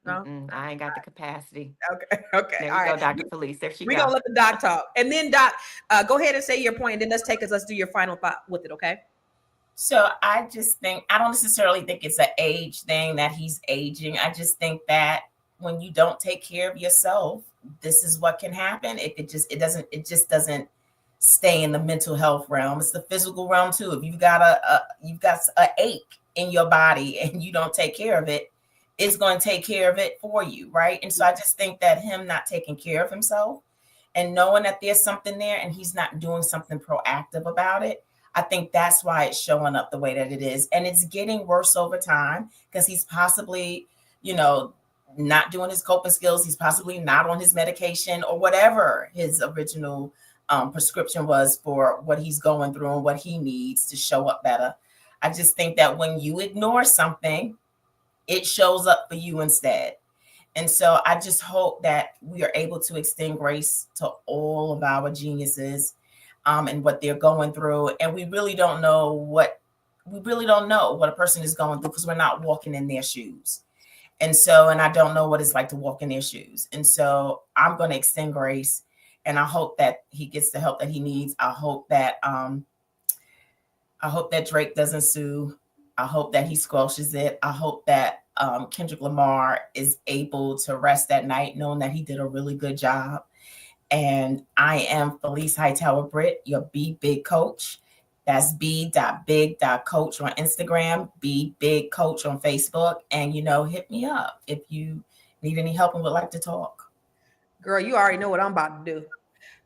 No. I ain't got the capacity. Okay. There All you go, right. Dr. Felice. There she We're go. gonna let the doc talk, and then Doc, go ahead and say your point, and then let's do your final thought with it. Okay. So I just think, I don't necessarily think it's an age thing that he's aging. I just think that when you don't take care of yourself, this is what can happen. It just doesn't stay in the mental health realm. It's the physical realm too. If you've got a ache in your body and you don't take care of it, it's going to take care of it for you, right? And so I just think that him not taking care of himself and knowing that there's something there and he's not doing something proactive about it, I think that's why it's showing up the way that it is. And it's getting worse over time because he's possibly, not doing his coping skills. He's possibly not on his medication or whatever his original prescription was for what he's going through and what he needs to show up better. I just think that when you ignore something, it shows up for you instead. And so I just hope that we are able to extend grace to all of our geniuses and what they're going through. And we really don't know what a person is going through because we're not walking in their shoes. And I don't know what it's like to walk in their shoes. And so I'm going to extend grace, and I hope that he gets the help that he needs. I hope that Drake doesn't sue. I hope that he squelches it. I hope that Kendrick Lamar is able to rest at night knowing that he did a really good job. And I am Felice Hightower Britt, your Be Big Coach. That's b.big.coach on Instagram, Be Big Coach on Facebook. And, hit me up if you need any help and would like to talk. Girl, you already know what I'm about to do.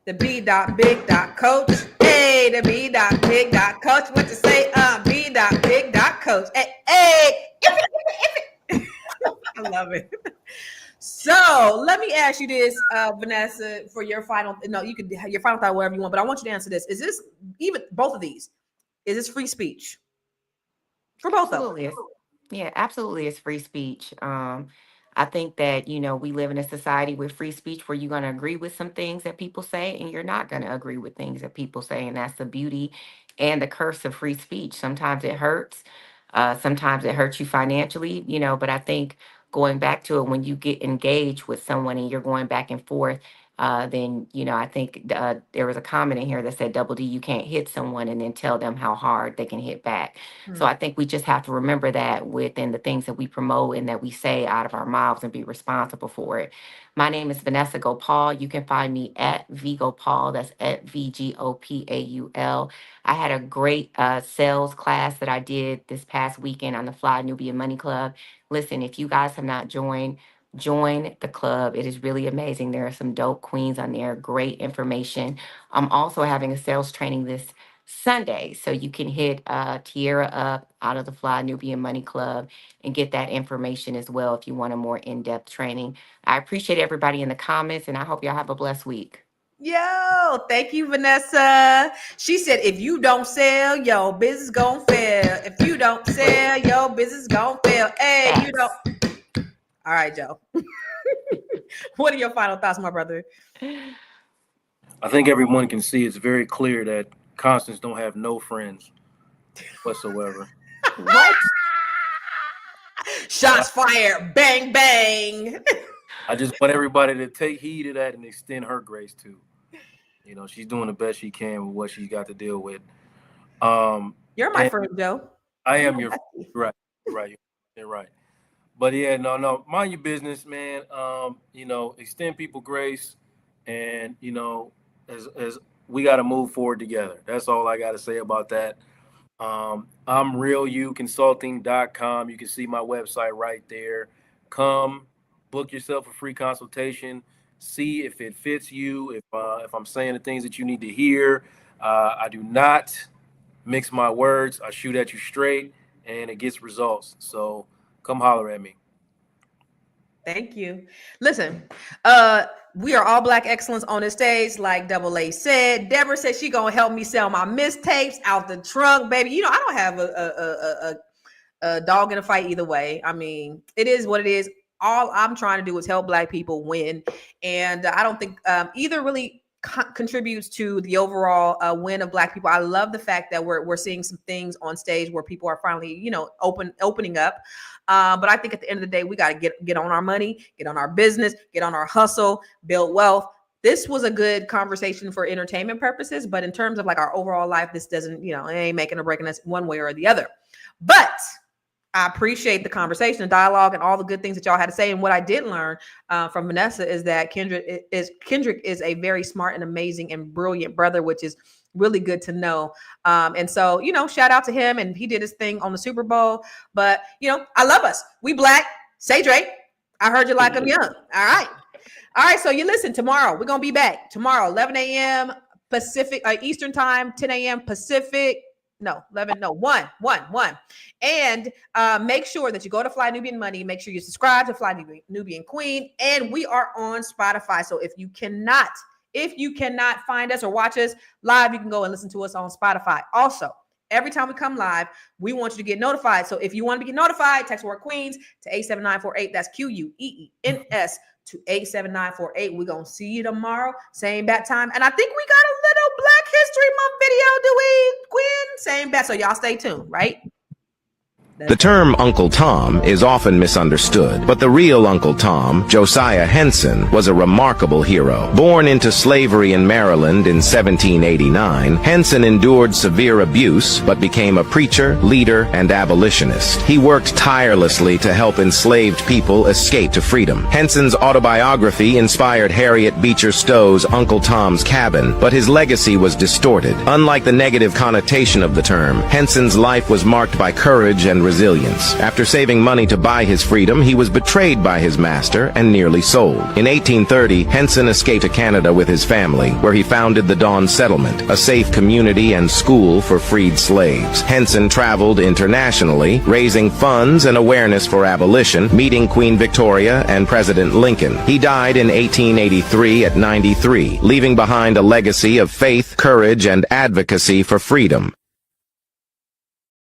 The B.big.coach. Hey, the B.big.coach. What to say? B.big.coach. Hey. I love it. So let me ask you this, Vanessa, for your final. No, you could have your final thought, whatever you want, but I want you to answer this. Is this both of these? Is this free speech for both Absolutely. of them? Yeah, absolutely. It's free speech. I I think that, we live in a society with free speech where you're going to agree with some things that people say and you're not going to agree with things that people say. And that's the beauty and the curse of free speech. Sometimes it hurts. Sometimes it hurts you financially, but I think going back to it, when you get engaged with someone and you're going back and forth, then, I think there was a comment in here that said, Double D, you can't hit someone and then tell them how hard they can hit back. So I think we just have to remember that within the things that we promote and that we say out of our mouths and be responsible for it. My name is Vanessa Gopal. You can find me at VGopal. That's at VGOPAUL. I had a great sales class that I did this past weekend on the Fly Nubian Money Club. Listen, if you guys have not joined the club. It is really amazing. There are some dope queens on there, great information. I'm also having a sales training this Sunday, so you can hit Tierra up out of the Fly Nubian Money Club and get that information as well if you want a more in-depth training. I appreciate everybody in the comments, and I hope y'all have a blessed week. Yo, thank you, Vanessa. She said, if you don't sell, your business gonna fail. If you don't sell, your business gonna fail. Hey, you don't. All right, Joe. What are your final thoughts, my brother? I think everyone can see it's very clear that Constance don't have no friends whatsoever. What? Shots fired. Bang, bang. I just want everybody to take heed of that and extend her grace too. She's doing the best she can with what she's got to deal with. You're my friend, Joe. I am your friend. Right. You're right. But yeah, no, mind your business, man. Extend people grace, and as we got to move forward together. That's all I got to say about that. I'm realuconsulting.com. You can see my website right there. Come book yourself a free consultation. See if it fits you. If I'm saying the things that you need to hear. I do not mix my words. I shoot at you straight, and it gets results. So come holler at me. Thank you. Listen, we are all Black excellence on this stage, like Double A said. Deborah said she gonna help me sell my mistapes out the trunk, baby. I don't have a dog in a fight either way. I mean, it is what it is. All I'm trying to do is help Black people win, and I don't think either really contributes to the overall win of Black people. I love the fact that we're seeing some things on stage where people are finally, opening up. But I think at the end of the day, we got to get on our money, get on our business, get on our hustle, build wealth. This was a good conversation for entertainment purposes, but in terms of like our overall life, this doesn't, it ain't making or breaking us one way or the other. But I appreciate the conversation, the dialogue, and all the good things that y'all had to say. And what I did learn from Vanessa is that Kendrick is a very smart and amazing and brilliant brother, which is really good to know. And so, shout out to him. And he did his thing on the Super Bowl. But, I love us. We Black. Say Drake. I heard you like him young. All right. So you listen, tomorrow. We're going to be back. Tomorrow, 11 a.m. Pacific, Eastern time, 10 a.m. Pacific. No, 11, no, 1. And make sure that you go to Fly Nubian Money. Make sure you subscribe to Fly Nubian Queen. And we are on Spotify. So if you cannot find us or watch us live, you can go and listen to us on Spotify. Also, every time we come live, we want you to get notified. So if you want to get notified, text word Queens to 87948. That's QUEENS to 87948. We're going to see you tomorrow. Same bat time. And I think we got a little Black History Month video, do we, Quinn? Same bat. So y'all stay tuned, right? The term Uncle Tom is often misunderstood, but the real Uncle Tom, Josiah Henson, was a remarkable hero. Born into slavery in Maryland in 1789, Henson endured severe abuse, but became a preacher, leader, and abolitionist. He worked tirelessly to help enslaved people escape to freedom. Henson's autobiography inspired Harriet Beecher Stowe's Uncle Tom's Cabin, but his legacy was distorted. Unlike the negative connotation of the term, Henson's life was marked by courage and resilience. After saving money to buy his freedom, he was betrayed by his master and nearly sold. In 1830, Henson escaped to Canada with his family, where he founded the Dawn Settlement, a safe community and school for freed slaves. Henson traveled internationally, raising funds and awareness for abolition, meeting Queen Victoria and President Lincoln. He died in 1883 at 93, leaving behind a legacy of faith, courage, and advocacy for freedom.